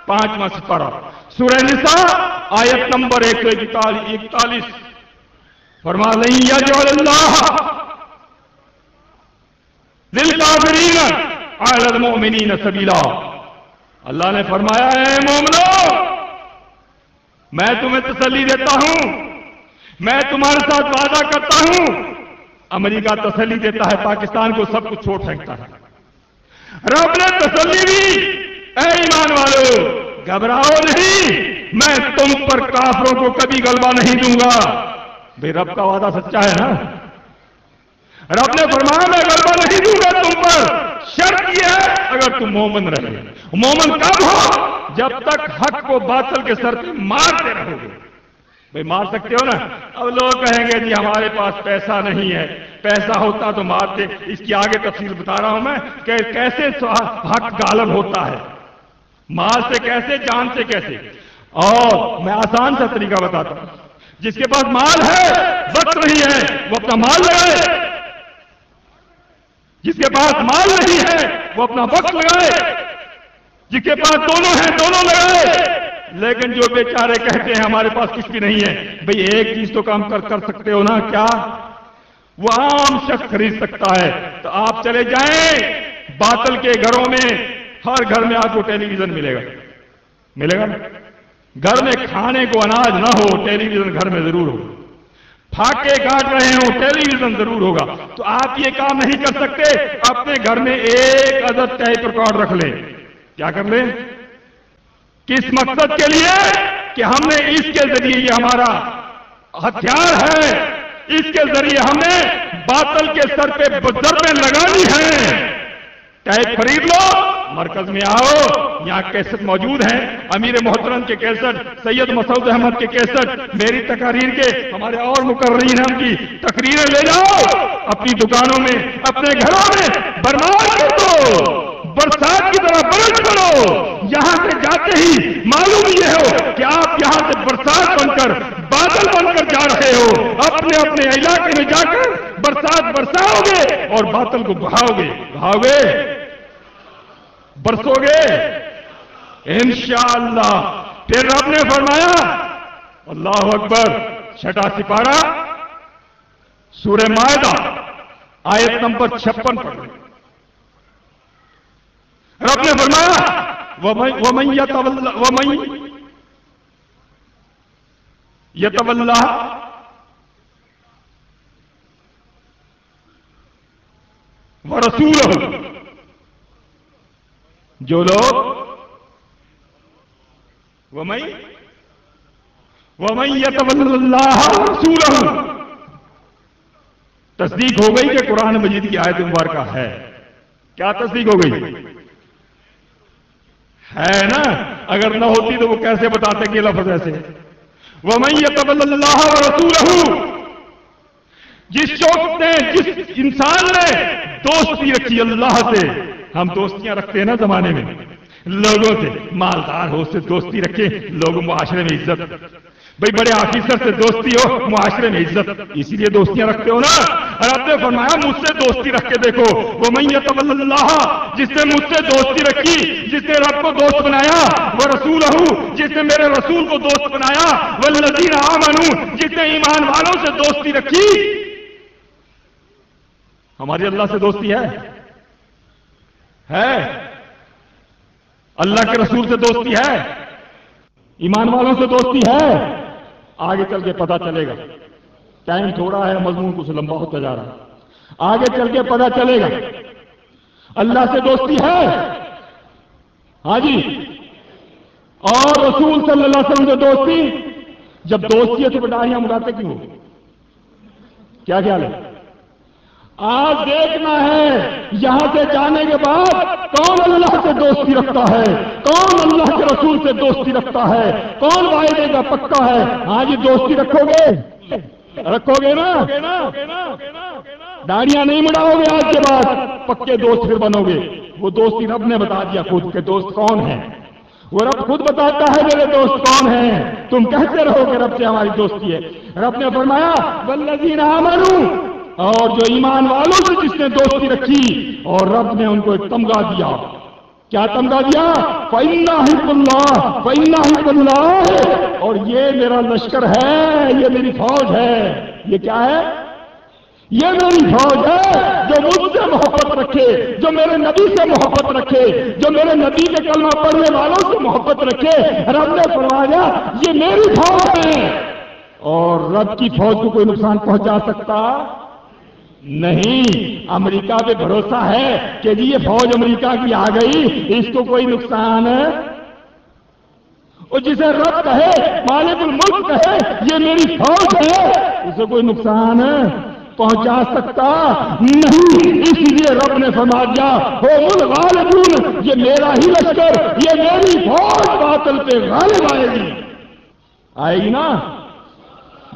5واں سپارہ سورہ نساء آیت نمبر 141 فرمایا لَن يَجْعَلَ اللَّهُ لِلْكَافِرِينَ عَلَى الْمُؤْمِنِينَ سَبِيلًا، اللہ نے فرمایا اے مومنو میں تمہیں تسلی دیتا ہوں، میں تمہارے ساتھ وعدہ کرتا ہوں۔ امریکہ تسلی دیتا ہے پاکستان کو سب کچھ چھوڑ پھینکتا ہے، رب نے تسلی دی اے ایمان والو گھبراؤ نہیں، میں تم پر کافروں کو کبھی غلبہ نہیں دوں گا۔ بھئی رب کا وعدہ سچا ہے نا؟ رب نے فرمایا میں غلبہ نہیں دوں گا تم پر، شرط یہ ہے اگر تم مومن رہے۔ مومن کب ہو؟ جب تک حق کو باطل کے سر پہ مارتے رہو گے۔ بھئی مار سکتے ہو نا؟ اب لوگ کہیں گے جی ہمارے پاس پیسہ نہیں ہے، پیسہ ہوتا تو مارتے۔ اس کی آگے تفصیل بتا رہا ہوں میں کہ کیسے حق غالب ہوتا ہے، مال سے کیسے، جان سے کیسے۔ اور میں آسان سا طریقہ بتاتا ہوں، جس کے پاس مال ہے وقت نہیں ہے وہ اپنا مال لگائے، جس کے پاس مال نہیں ہے وہ اپنا وقت لگائے، جس کے پاس دونوں ہیں دونوں لگائے۔ لیکن جو بیچارے کہتے ہیں ہمارے پاس کچھ بھی نہیں ہے، بھئی ایک چیز تو کام کر سکتے ہو نا، کیا؟ وہ عام شخص خرید سکتا ہے۔ تو آپ چلے جائیں باطل کے گھروں میں، ہر گھر میں آپ کو ٹیلی ویژن ملے گا، ملے گا نا؟ گھر میں کھانے کو اناج نہ ہو، ٹیلی ویژن گھر میں ضرور ہو۔ پھاکے کاٹ رہے ہوں، ٹیلی ویژن ضرور ہوگا۔ تو آپ یہ کام نہیں کر سکتے، اپنے گھر میں ایک عدد ٹیپ ریکارڈ رکھ لیں۔ کیا کر لیں؟ کس مقصد کے لیے؟ کہ ہم نے اس کے ذریعے، یہ ہمارا ہتھیار ہے، اس کے ذریعے ہم نے باطل کے سر پہ ضربیں لگانی ہیں۔ ٹیپ خرید لو، مرکز میں آؤ، یہاں کیسٹ موجود ہیں، امیر محترم کے کیسٹ، سید مسعود احمد کے کیسٹ، میری تقاریر کے، ہمارے اور مقررین ہم کی تقریریں لے جاؤ، اپنی دکانوں میں، اپنے گھروں میں برمار کر دو، برسات کی طرح برس کرو۔ یہاں سے جاتے ہی معلوم یہ ہو کہ آپ یہاں سے برسات بن کر، بادل بن کر جا رہے ہو، اپنے اپنے علاقے میں جا کر برسات برساؤ گے اور باطل کو بہاؤ گے، بہاؤ گے، برسو گے انشاءاللہ۔ پھر رب نے فرمایا، اللہ اکبر، 6واں سپارہ سورہ مائدہ آیت نمبر 56 پڑھ لیں۔ رب نے فرمایا وَمَن يَتَوَلَّ وَرَسُولَهُ، جو لوگ وَمَن يَتَوَلَّ اللَّهَ وَرَسُولَهُ، تصدیق ہو گئی کہ قرآن مجید کی آیت مبارکہ ہے۔ کیا تصدیق ہو گئی؟ ہے نا؟ اگر نہ ہوتی تو وہ کیسے بتاتے کہ لفظ ایسے؟ وَمَن يَتَوَلَّ اللَّهَ وَرَسُولَهُ، جس شخص نے، جس انسان نے دوستی رکھی اللہ سے، ہم دوستیاں رکھتے ہیں نا زمانے میں لوگوں سے، مالدار ہو اس سے دوستی رکھے، لوگوں معاشرے میں عزت، بھئی بڑے آفیسر سے دوستی ہو، معاشرے میں عزت، اسی لیے دوستیاں رکھتے ہو نا۔ اور آپ نے فرمایا مجھ سے دوستی رکھ کے دیکھو، وَمَن يَتَوَلَّ اللَّهَ، جس نے مجھ سے دوستی رکھی، جس نے رب کو دوست بنایا، وَرَسُولَهُ، جس نے میرے رسول کو دوست بنایا، وَالَّذِينَ آمَنُوا، جس نے ایمان والوں سے دوستی رکھی۔ ہماری اللہ سے دوستی ہے؟ اللہ کے رسول سے دوستی ہے؟ ایمان والوں سے دوستی ہے؟ آگے چل کے پتہ چلے گا، ٹائم تھوڑا ہے، مضمون کچھ لمبا ہوتا جا رہا ہے، آگے چل کے پتہ چلے گا۔ اللہ سے دوستی ہے، ہاں جی، اور رسول صلی اللہ علیہ وسلم سے دوستی، جب دوستی ہے تو بٹاریاں مڑاتے کیوں؟ کیا خیال ہے؟ آج دیکھنا ہے یہاں سے جانے کے بعد کون اللہ سے دوستی رکھتا ہے، کون اللہ کے رسول سے دوستی رکھتا ہے، کون وعدے کا پکا ہے۔ ہاں جی، دوستی رکھو گے نا؟ داڑیاں نہیں مڑاؤ گے آج کے بعد، پکے دوست پھر بنو گے۔ وہ دوستی رب نے بتا دیا خود کہ دوست کون ہے، وہ رب خود بتاتا ہے میرے دوست کون ہیں، تم کہتے رہو کہ رب سے ہماری دوستی ہے۔ رب نے فرمایا وَالَّذِينَ آمَنُوا، اور جو ایمان والوں سے جس نے دوستی رکھی، اور رب نے ان کو ایک تمغہ دیا۔ کیا تمغہ دیا؟ فَإِنَّ حِزْبَ اللَّهِ فَإِنَّ حِزْبَ اللَّهِ، اور یہ میرا لشکر ہے، یہ میری فوج ہے۔ یہ کیا ہے؟ یہ میری فوج ہے جو مجھ سے محبت رکھے، جو میرے نبی سے محبت رکھے، جو میرے نبی کے کلمہ پڑھنے والوں سے محبت رکھے۔ رب نے فرمایا یہ میری فوج ہے، اور رب کی فوج کو کوئی نقصان پہنچا سکتا نہیں۔ امریکہ پہ بھروسہ ہے کہ جی یہ فوج امریکہ کی آ گئی، اس کو کوئی نقصان اور جسے رب کہے، مالک الملک کہے یہ میری فوج ہے، اسے کوئی نقصان پہنچا سکتا نہیں۔ اس لیے رب نے فرما دیا ہم الغالبون، یہ میرا ہی لشکر، یہ میری فوج باطل پہ غالب آئے گی۔ آئے گی نا؟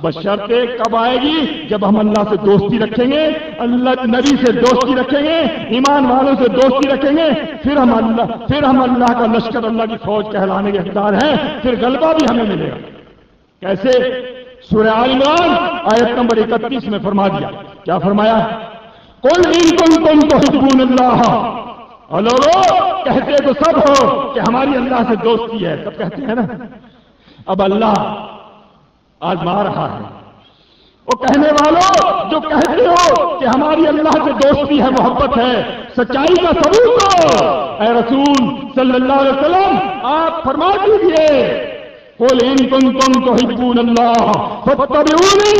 بشرطے کب آئے گی؟ جب ہم اللہ سے دوستی رکھیں گے، اللہ نبی سے دوستی رکھیں گے، ایمان والوں سے دوستی رکھیں گے، پھر ہم اللہ کا لشکر، اللہ کی فوج کہلانے کے حقدار ہیں، پھر غلبہ بھی ہمیں ملے گا۔ کیسے؟ سورہ آل عمران آیت نمبر 31 میں فرما دیا، کیا فرمایا؟ قل ان کنتم تحبون اللہ، اور لوگوں کہتے تو سب ہو کہ ہماری اللہ سے دوستی ہے، سب کہتے ہیں نا۔ اب اللہ آزما رہا ہے، وہ کہنے والوں جو کہتے ہو کہ ہماری اللہ سے دوستی ہے، محبت ہے، سچائی کا ثبوت دو۔ اے رسول صلی اللہ علیہ وسلم آپ فرما دیجیے قل ان کنتم تحبون اللہ فاتبعونی،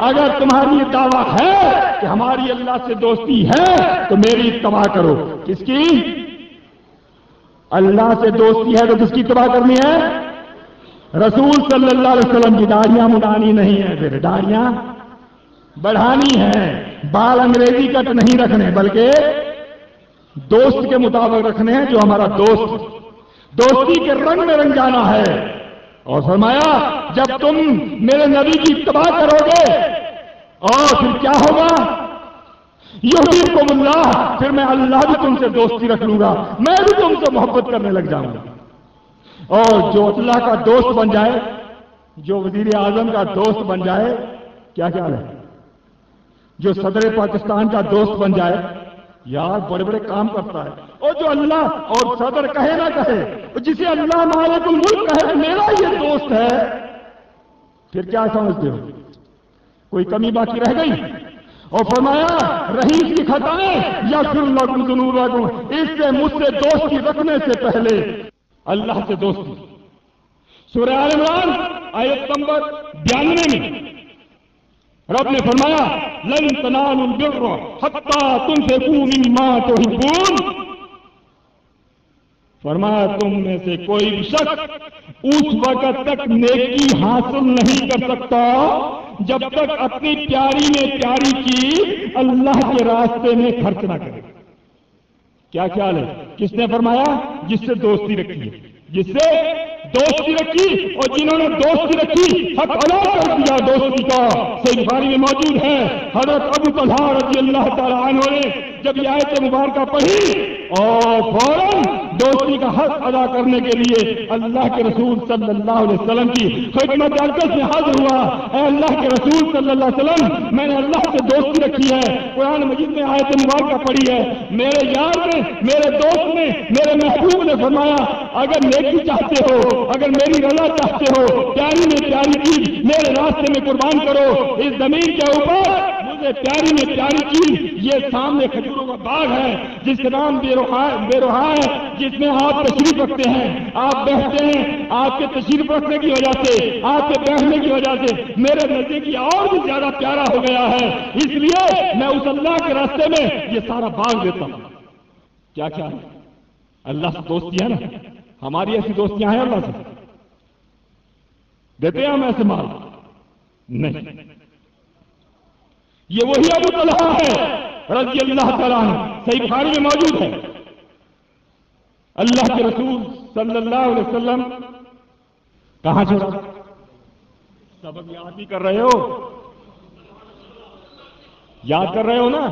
اگر تمہاری یہ دعویٰ ہے کہ ہماری اللہ سے دوستی ہے تو میری اتباع کرو۔ کس کی؟ اللہ سے دوستی ہے تو کس کی اتباع کرنی ہے؟ رسول صلی اللہ علیہ وسلم کی۔ داڑیاں مڈانی نہیں ہے، پھر داڑیاں بڑھانی ہے، بال انگریزی کٹ نہیں رکھنے، بلکہ دوست کے مطابق رکھنے ہیں، جو ہمارا دوست، دوستی کے رنگ میں رنگ جانا ہے۔ اور فرمایا جب تم میرے نبی کی اتباع کرو گے اور پھر کیا ہوگا؟ یحببکم اللہ، پھر میں اللہ بھی تم سے دوستی رکھ لوں گا، میں بھی تم سے محبت کرنے لگ جاؤں گا۔ اور جو اللہ کا دوست بن جائے، جو وزیر اعظم کا دوست بن جائے، کیا خیال ہے؟ جو صدر پاکستان کا دوست بن جائے، یار بڑے بڑے کام کرتا ہے، اور جو اللہ اور صدر کہے نہ کہے، جسے اللہ مالک الملک کہے میرا یہ دوست ہے، پھر کیا سمجھتے ہو؟ کوئی کمی باقی رہ گئی؟ اور فرمایا رحیم کی خطائیں یا پھر لکم ذنوبکم، اس سے مجھ سے دوستی رکھنے سے پہلے اللہ سے دوستی۔ سورہ آل عمران آیت نمبر 92 میں رب نے فرمایا لن تنالوا البر حتى تنفقوا مما تحبون، فرمایا تم میں سے کوئی بھی شخص اس وقت تک نیکی حاصل نہیں کر سکتا جب تک اپنی پیاری میں پیاری چیز اللہ کے راستے میں خرچ نہ کرے۔ کیا خیال ہے؟ کس نے فرمایا؟ جس سے دوستی رکھی ہے، جس سے دوستی رکھی، اور جنہوں نے دوستی رکھی حق ادا کر دیا دوستی کا۔ صحیح بخاری میں موجود ہے، حضرت ابو طلحہ رضی اللہ تعالیٰ عنہ نے جب یہ آیت مبارکہ پڑھی اور فوراً دوستی کا حق ادا کرنے کے لیے اللہ کے رسول صلی اللہ علیہ وسلم کی خدمت اقدس میں حاضر ہوا۔ اے اللہ کے رسول صلی اللہ علیہ وسلم، میں نے اللہ سے دوستی رکھی ہے، قرآن مجید میں آیت مبارکہ پڑھی ہے، میرے یار نے، میرے دوست نے، میرے محبوب نے فرمایا اگر نیکی چاہتے ہو، اگر میری رضا چاہتے ہو، پیاری میں پیاری چیز میرے راستے میں قربان کرو۔ اس زمین کے اوپر مجھے پیاری میں پیاری چیز یہ سامنے کھجوروں کا باغ ہے جس کا نام بے روحا ہے، جس میں آپ تشریف رکھتے ہیں، آپ بیٹھتے ہیں، آپ کے تشریف رکھنے کی وجہ سے، آپ کے بیٹھنے کی وجہ سے میرے نزدیک اور بھی زیادہ پیارا ہو گیا ہے، اس لیے میں اس اللہ کے راستے میں یہ سارا باغ دیتا ہوں۔ کیا خیال ہے؟ اللہ سے دوستی ہے نا؟ ہماری ایسی دوستیاں ہیں اللہ سے؟ دیتے ہیں ہم ایسے مال؟ نہیں۔ یہ وہی ابو طلحہ ہے رضی اللہ تعالیٰ عنہ، صحیح بخاری میں موجود ہے۔ اللہ کے رسول صلی اللہ علیہ وسلم کہاں چھوڑا؟ سبق یاد بھی کر رہے ہو؟ یاد کر رہے ہو نا؟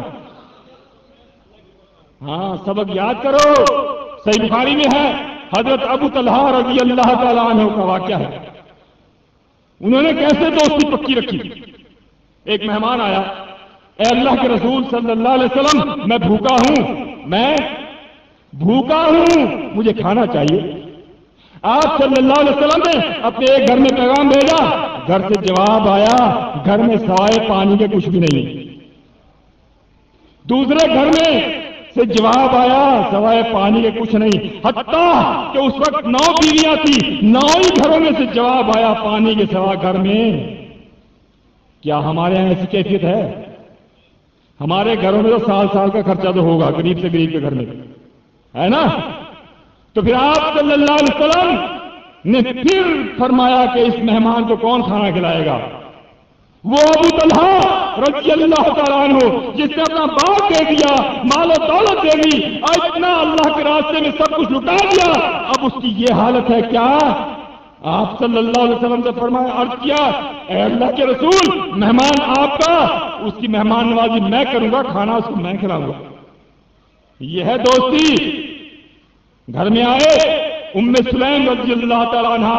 ہاں سبق یاد کرو۔ صحیح بخاری میں ہے، حضرت ابو طلحہ رضی اللہ تعالیٰ عنہ کا واقعہ ہے۔ انہوں نے کیسے دوستی پکی رکھی؟ ایک مہمان آیا، اے اللہ کے رسول صلی اللہ علیہ وسلم میں بھوکا ہوں، مجھے کھانا چاہیے۔ آپ صلی اللہ علیہ وسلم نے اپنے ایک گھر میں پیغام بھیجا، گھر سے جواب آیا گھر میں سوائے پانی کے کچھ بھی نہیں۔ دوسرے گھر میں سے جواب آیا سوائے پانی کے کچھ نہیں، حتیٰ کہ اس وقت 9 بیویاں تھیں، 9 ہی گھروں میں سے جواب آیا پانی کے سوا گھر میں۔ کیا ہمارے یہاں ایسی کیفیت ہے؟ ہمارے گھروں میں تو سال کا خرچہ تو ہوگا، غریب سے غریب کے گھر میں ہے نا؟ تو پھر آپ صلی اللہ علیہ وسلم نے پھر فرمایا کہ اس مہمان کو کون کھانا کھلائے گا؟ وہ ابو طلحہ رضی اللہ تعالیٰ عنہ جس نے اپنا باپ دے دیا، مال و دولت دے دی، اور اتنا اللہ کے راستے میں سب کچھ لٹا دیا، اب اس کی یہ حالت ہے کیا؟ آپ صلی اللہ علیہ وسلم سے فرمایا، عرض کیا، اے اللہ کے رسول، مہمان آپ کا، اس کی مہمان نوازی میں کروں گا، کھانا اس کو میں کھلاؤں گا۔ یہ ہے دوستی۔ گھر میں آئے ام سلیم رضی اللہ تعالیٰ عنہ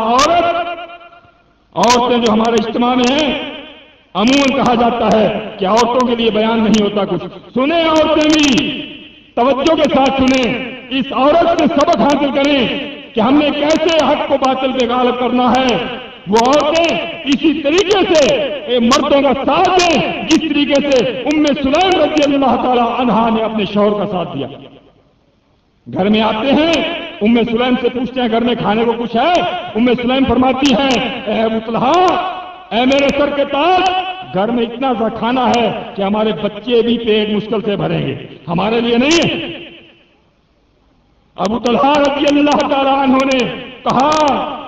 عورتیں جو ہمارے اجتماع میں ہیں، عموماً کہا جاتا ہے کہ عورتوں کے لیے بیان نہیں ہوتا کچھ، سنیں عورتیں بھی توجہ کے ساتھ سنیں، اس عورت سے سبق حاصل کریں کہ ہم نے کیسے حق کو باطل پہ غالب کرنا ہے۔ وہ عورتیں اسی طریقے سے مردوں کا ساتھ دیں جس طریقے سے ام سلیم رضی اللہ تعالی عنہا نے اپنے شوہر کا ساتھ دیا۔ گھر میں آتے ہیں، ام سلیم سے پوچھتے ہیں گھر میں کھانے کو کچھ ہے؟ ام سلیم فرماتی ہے، اے ابو طلحہ، اے میرے سر کے تاج، گھر میں اتنا سا کھانا ہے کہ ہمارے بچے بھی پیٹ مشکل سے بھریں گے، ہمارے لیے نہیں ہے۔ ابو طلحہ رضی اللہ تعالیٰ عنہ نے کہا،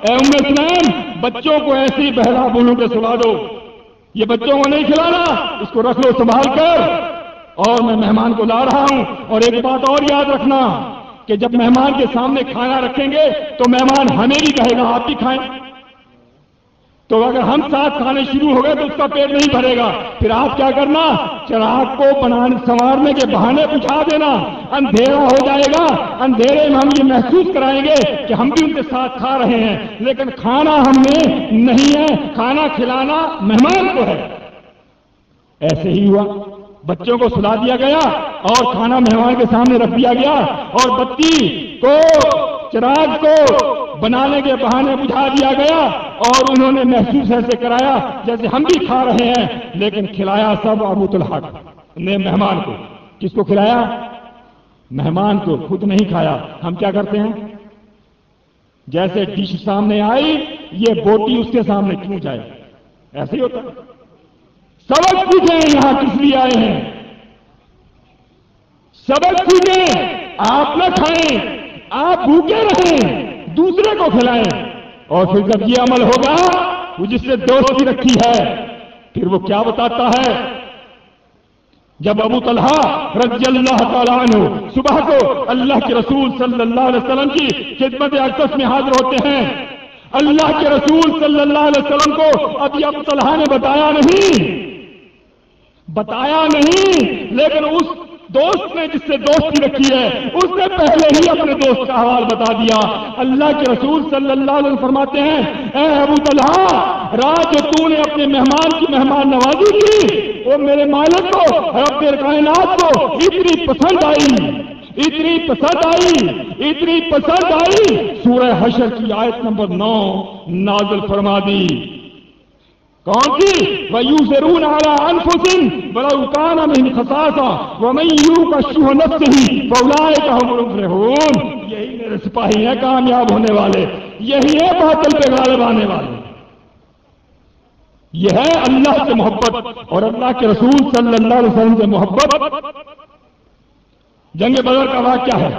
اے ام سلیم، بچوں کو ایسی بہلا بولوں کے سلا دو، یہ بچوں کو نہیں کھلانا، اس کو رکھ لو سنبھال کر، اور میں مہمان کو لا رہا ہوں۔ اور ایک بات اور یاد رکھنا کہ جب مہمان کے سامنے کھانا رکھیں گے تو مہمان ہمیں بھی کہے گا آپ بھی کھائیں، تو اگر ہم ساتھ کھانے شروع ہو گئے تو اس کا پیٹ نہیں بھرے گا، پھر آپ کیا کرنا، چراغ کو سنوارنے کے بہانے بجھا دینا، اندھیرا ہو جائے گا، اندھیرے میں ہم یہ محسوس کرائیں گے کہ ہم بھی ان کے ساتھ کھا رہے ہیں، لیکن کھانا ہم نے نہیں ہے، کھانا کھلانا مہمان کو ہے۔ ایسے ہی ہوا، بچوں کو سلا دیا گیا اور کھانا مہمان کے سامنے رکھ دیا گیا، اور بتی کو، چراغ کو بنانے کے بہانے بجھا دیا گیا، اور انہوں نے محسوس ایسے کرایا جیسے ہم بھی کھا رہے ہیں، لیکن کھلایا سب ابو طلحہ نے مہمان کو۔ کس کو کھلایا؟ مہمان کو، خود نہیں کھایا۔ ہم کیا کرتے ہیں؟ جیسے ڈش سامنے آئی، یہ بوٹی اس کے سامنے کیوں جائے؟ ایسے ہی ہوتا ہے۔ سبق سیکھیں، یہاں کس لیے آئے ہیں؟ سبق سیکھیں، آپ نہ کھائیں، آپ بھوکے رہیں، دوسرے کو کھلائیں، اور پھر جب یہ عمل ہوگا، وہ جس سے دوستی رکھی ہے، پھر وہ کیا بتاتا ہے؟ جب ابو طلحہ رضی اللہ تعالیٰ عنہ صبح کو اللہ کے رسول صلی اللہ علیہ وسلم کی خدمت اقدس میں حاضر ہوتے ہیں، اللہ کے رسول صلی اللہ علیہ وسلم کو ابھی ابو طلحہ نے بتایا نہیں، لیکن اس دوست نے جس سے دوستی رکھی ہے، اس نے پہلے ہی اپنے دوست کا حوال بتا دیا۔ اللہ کے رسول صلی اللہ علیہ وسلم فرماتے ہیں، اے ابو طلحہ، رات جو تو نے اپنے مہمان کی مہمان نوازی کی، وہ میرے مالک کو، رب کائنات کو اتنی پسند آئی، سورہ حشر کی آیت نمبر 9 نازل فرما دی۔ کون سی؟ وَيُؤْثِرُونَ عَلَىٰ أَنفُسِهِمْ وَلَوْ كَانَ بِهِمْ خَصَاصَةٌ وَمَن يُوقَ شُحَّ نَفْسِهِ فَأُولَٰئِكَ هُمُ الْمُفْلِحُونَ۔ یہی میرے سپاہی ہیں کامیاب ہونے والے، یہی ہے باطل پہ غالب آنے والے۔ یہ ہے اللہ سے محبت اور اللہ کے رسول صلی اللہ علیہ وسلم سے محبت۔ جنگ بدر کا واقعہ ہے،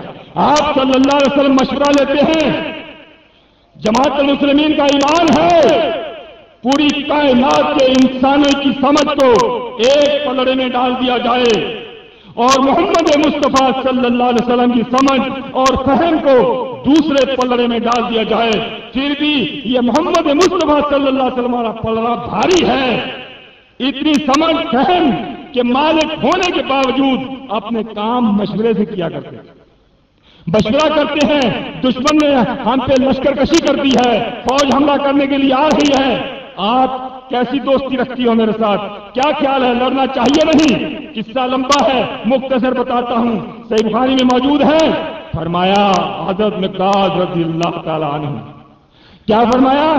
آپ صلی اللہ علیہ وسلم مشورہ لیتے ہیں، جماعت المسلمین کا ایمان ہے پوری کائنات کے انسانوں کی سمجھ کو ایک پلڑے میں ڈال دیا جائے، اور محمد مصطفیٰ صلی اللہ علیہ وسلم کی سمجھ اور فہم کو دوسرے پلڑے میں ڈال دیا جائے، پھر بھی یہ محمد مصطفیٰ صلی اللہ علیہ وسلم والا پلڑا بھاری ہے۔ اتنی سمجھ فہم کہ مالک ہونے کے باوجود اپنے کام مشورے سے کیا کرتے ہیں، مشورہ کرتے ہیں۔ دشمن نے ہم پہ لشکر کشی کر دی ہے، فوج حملہ کرنے کے لیے آ رہی ہے، آپ کیسی دوستی رکھتی ہو میرے ساتھ؟ کیا خیال ہے، لڑنا چاہیے نہیں؟ قصہ لمبا ہے، مختصر بتاتا ہوں، صحیح بخاری میں موجود ہے۔ فرمایا حضرت مقداد رضی اللہ تعالی عنہ کیا فرمایا؟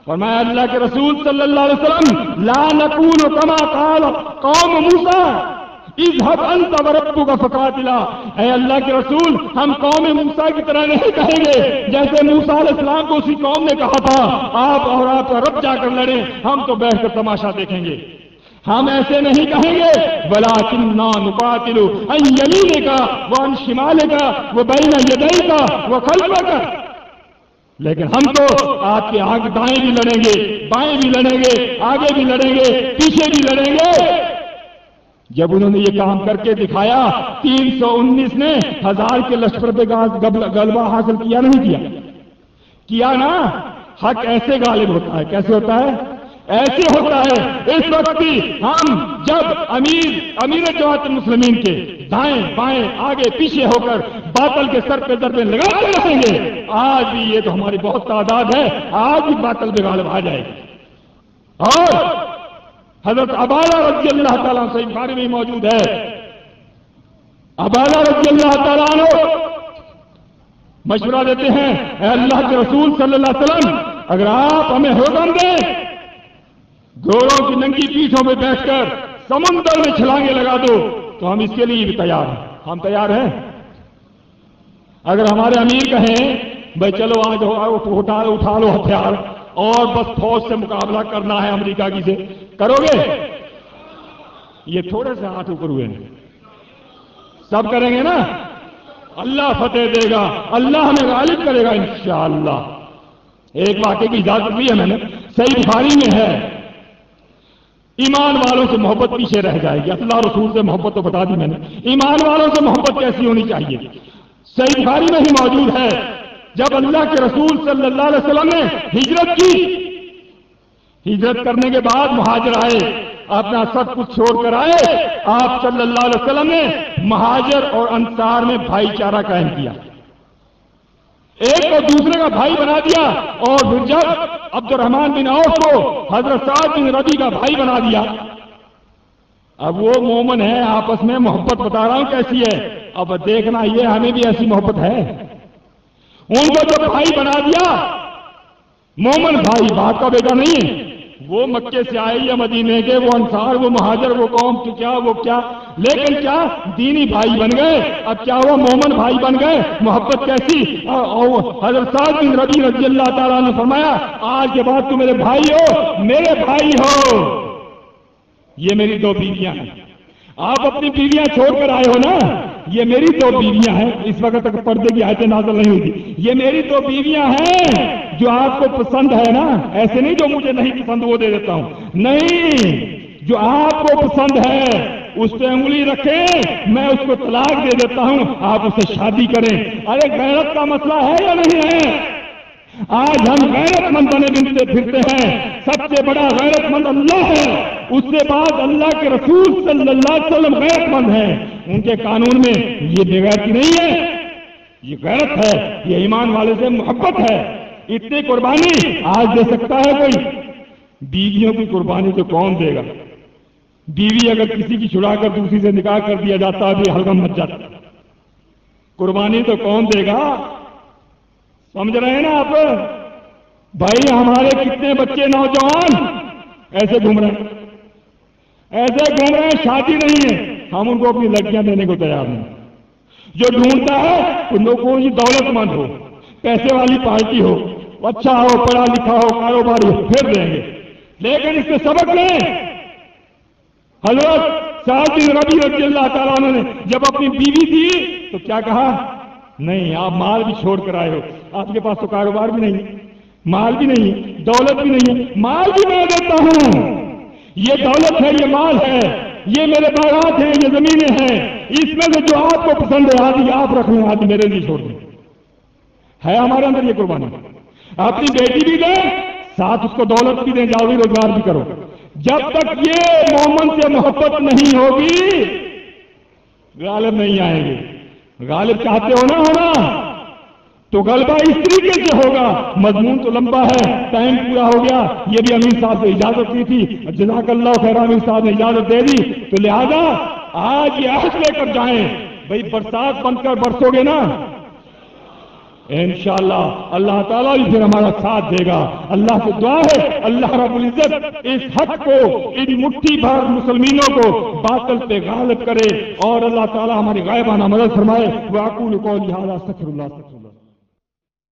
فرمایا اللہ کے رسول صلی اللہ علیہ وسلم، لا نکون کما قال قوم موسیٰ اذهب انت وربک فقاتلا۔ اے اللہ کے رسول، ہم قوم موسیٰ کی طرح نہیں کہیں گے جیسے موسیٰ علیہ السلام کو اسی قوم نے کہا تھا آپ اور آپ کا رب جا کر لڑیں، ہم تو بیٹھ کر تماشا دیکھیں گے۔ ہم ایسے نہیں کہیں گے، وَلَٰكِنَّا نُقَاتِلُ عَنْ يَمِينِكَ وَعَنْ شِمَالِكَ وَبَيْنَ يَدَيْكَ وَخَلْفَكَ۔ لیکن ہم تو آپ کے آگے دائیں بھی لڑیں گے، بائیں بھی لڑیں گے، آگے بھی لڑیں گے، پیچھے بھی لڑیں گے۔ جب انہوں نے یہ کام کر کے دکھایا، 319 نے 1000 کے لشکر پہ غلبہ حاصل کیا نہیں کیا نا؟ حق ایسے غالب ہوتا ہے۔ کیسے ہوتا ہے؟ ایسے ہوتا ہے۔ اس وقت بھی ہم جب امیر جماعت المسلمین کے دائیں بائیں آگے پیچھے ہو کر باطل کے سر پہ ضربے لگاتے رہیں گے، آج بھی یہ تو ہماری بہت تعداد ہے، آج بھی باطل پہ غالب آ جائے گی۔ اور حضرت ابالہ رضی اللہ تعالیٰ صحیح بخاری میں موجود ہے، ابالہ رضی اللہ تعالیٰ عنہ مشورہ دیتے ہیں، اے اللہ کے رسول صلی اللہ علیہ وسلم، اگر آپ ہمیں حکم دیں گھوڑوں کی ننگی پیٹھوں پہ بیٹھ کر سمندر میں چھلانگے لگا دو تو ہم اس کے لیے بھی تیار ہیں۔ ہم تیار ہیں۔ اگر ہمارے امیر کہیں بھائی چلو آج اٹھا لو ہتھیار اور بس فوج سے مقابلہ کرنا ہے امریکہ کی سے، کرو گے؟ یہ تھوڑے سے ہاتھ اوپر ہوئے ہیں، سب کریں گے نا؟ اللہ فتح دے گا، اللہ ہمیں غالب کرے گا انشاءاللہ۔ ایک واقعے کی اجازت لی ہے میں نے، صحیح بخاری میں ہے، ایمان والوں سے محبت پیچھے رہ جائے گی۔ اللہ رسول سے محبت تو بتا دی میں نے، ایمان والوں سے محبت کیسی ہونی چاہیے؟ صحیح بخاری میں ہی موجود ہے، جب اللہ کے رسول صلی اللہ علیہ وسلم نے ہجرت کی، ہجرت کرنے کے بعد مہاجر آئے، اپنا سب کچھ چھوڑ کر آئے، آپ صلی اللہ علیہ وسلم نے مہاجر اور انصار میں بھائی چارہ قائم کیا، ایک کو دوسرے کا بھائی بنا دیا، اور پھر جب عبد الرحمن بن عوف کو حضرت سعد بن ربیع کا بھائی بنا دیا۔ اب وہ مومن ہے، آپس میں محبت بتا رہا ہوں کیسی ہے، اب دیکھنا یہ ہمیں بھی ایسی محبت ہے۔ ان کو جب بھائی بنا دیا، مومن بھائی باپ کا بیٹا نہیں ہے، وہ مکے سے آئے یا مدینے کے، وہ انصار، وہ مہاجر، وہ قوم کی کیا وہ کیا، لیکن کیا دینی بھائی بن گئے۔ اب کیا ہوا؟ مومن بھائی بن گئے۔ محبت کیسی؟ حضرت سعد بن ربیع رضی اللہ تعالیٰ نے فرمایا، آج کے بعد تم میرے بھائی ہو، میرے بھائی ہو۔ یہ میری 2 بیویاں ہیں، آپ اپنی بیویاں چھوڑ کر آئے ہو نا، یہ میری 2 بیویاں ہیں، اس وقت تک پردے کی آیتیں نازل نہیں ہوئی تھی، یہ میری 2 بیویاں ہیں جو آپ کو پسند ہے نا، ایسے نہیں جو مجھے نہیں پسند وہ دے دیتا ہوں، نہیں، جو آپ کو پسند ہے اس پہ انگلی رکھیں، میں اس کو طلاق دے دیتا ہوں، آپ اس سے شادی کریں۔ ارے غیرت کا مسئلہ ہے یا نہیں ہے؟ آج ہم غیرت مند بنے بنتے پھرتے ہیں، سب سے بڑا غیرت مند اللہ ہے، اس سے بعد اللہ کے رسول صلی اللہ علیہ وسلم غیرت مند ہیں، ان کے قانون میں یہ بے غیرتی نہیں ہے، یہ غیرت ہے، یہ ایمان والے سے محبت ہے۔ اتنی قربانی آج دے سکتا ہے کوئی؟ بیویوں کی قربانی تو کون دے گا؟ بیوی اگر کسی کی چھڑا کر دوسری سے نکاح کر دیا جاتا ہے بھی ہلغم مچ جاتا، قربانی تو کون دے گا؟ سمجھ رہے ہیں نا آپ بھائی؟ ہمارے کتنے بچے نوجوان ایسے گھوم رہے ہیں، شادی نہیں ہے، ہم ان کو اپنی لڑکیاں دینے کو تیار نہیں۔ جو ڈھونڈتا ہے کوئی دولت مند ہو، پیسے والی پارٹی ہو، اچھا ہو، پڑھا لکھا ہو، کاروباری ہو، پھر دیں گے، لیکن اس سے سبق لیں۔ حضرت سعد بن ربیع رضی اللہ تعالیٰ عنہ نے جب اپنی بیوی دی تو کیا کہا؟ نہیں، آپ مال بھی چھوڑ کر آئے ہو، آپ کے پاس تو کاروبار بھی نہیں، مال بھی نہیں، دولت بھی نہیں، مال بھی میں دیتا ہوں، یہ دولت ہے، یہ مال ہے، یہ میرے باغات ہیں، یہ زمینیں ہیں، اس میں سے جو آپ کو پسند ہے آدھی آپ رکھ لیں، آدھی میرے لیے چھوڑ دیں۔ ہے ہمارے اندر یہ قربانی؟ اپنی بیٹی بھی دیں، ساتھ اس کو دولت بھی دیں، جاؤ روزگار بھی کرو۔ جب تک یہ مومن سے محبت نہیں ہوگی غالب نہیں آئیں گے۔ غالب چاہتے ہو نا ہونا تو غلبہ اس طریقے سے ہوگا۔ مضمون تو لمبا ہے، ٹائم پورا ہو گیا، یہ بھی امیر صاحب سے اجازت دی تھی، جزاک اللہ خیر، امیر صاحب نے اجازت دے دی، تو لہذا آج یہ عہد لے کر جائیں بھائی برسات بن کر برسو گے نا انشاءاللہ اللہ تعالیٰ بھی پھر ہمارا ساتھ دے گا۔ اللہ سے دعا ہے اللہ رب العزت اس حق کو، ان مٹھی بھر مسلمانوں کو باطل پہ غالب کرے اور اللہ تعالیٰ ہماری غائبانہ مدد فرمائے۔ وَأَقُولُ قَوْلِي هَٰذَا أَسْتَغْفِرُ اللَّهَ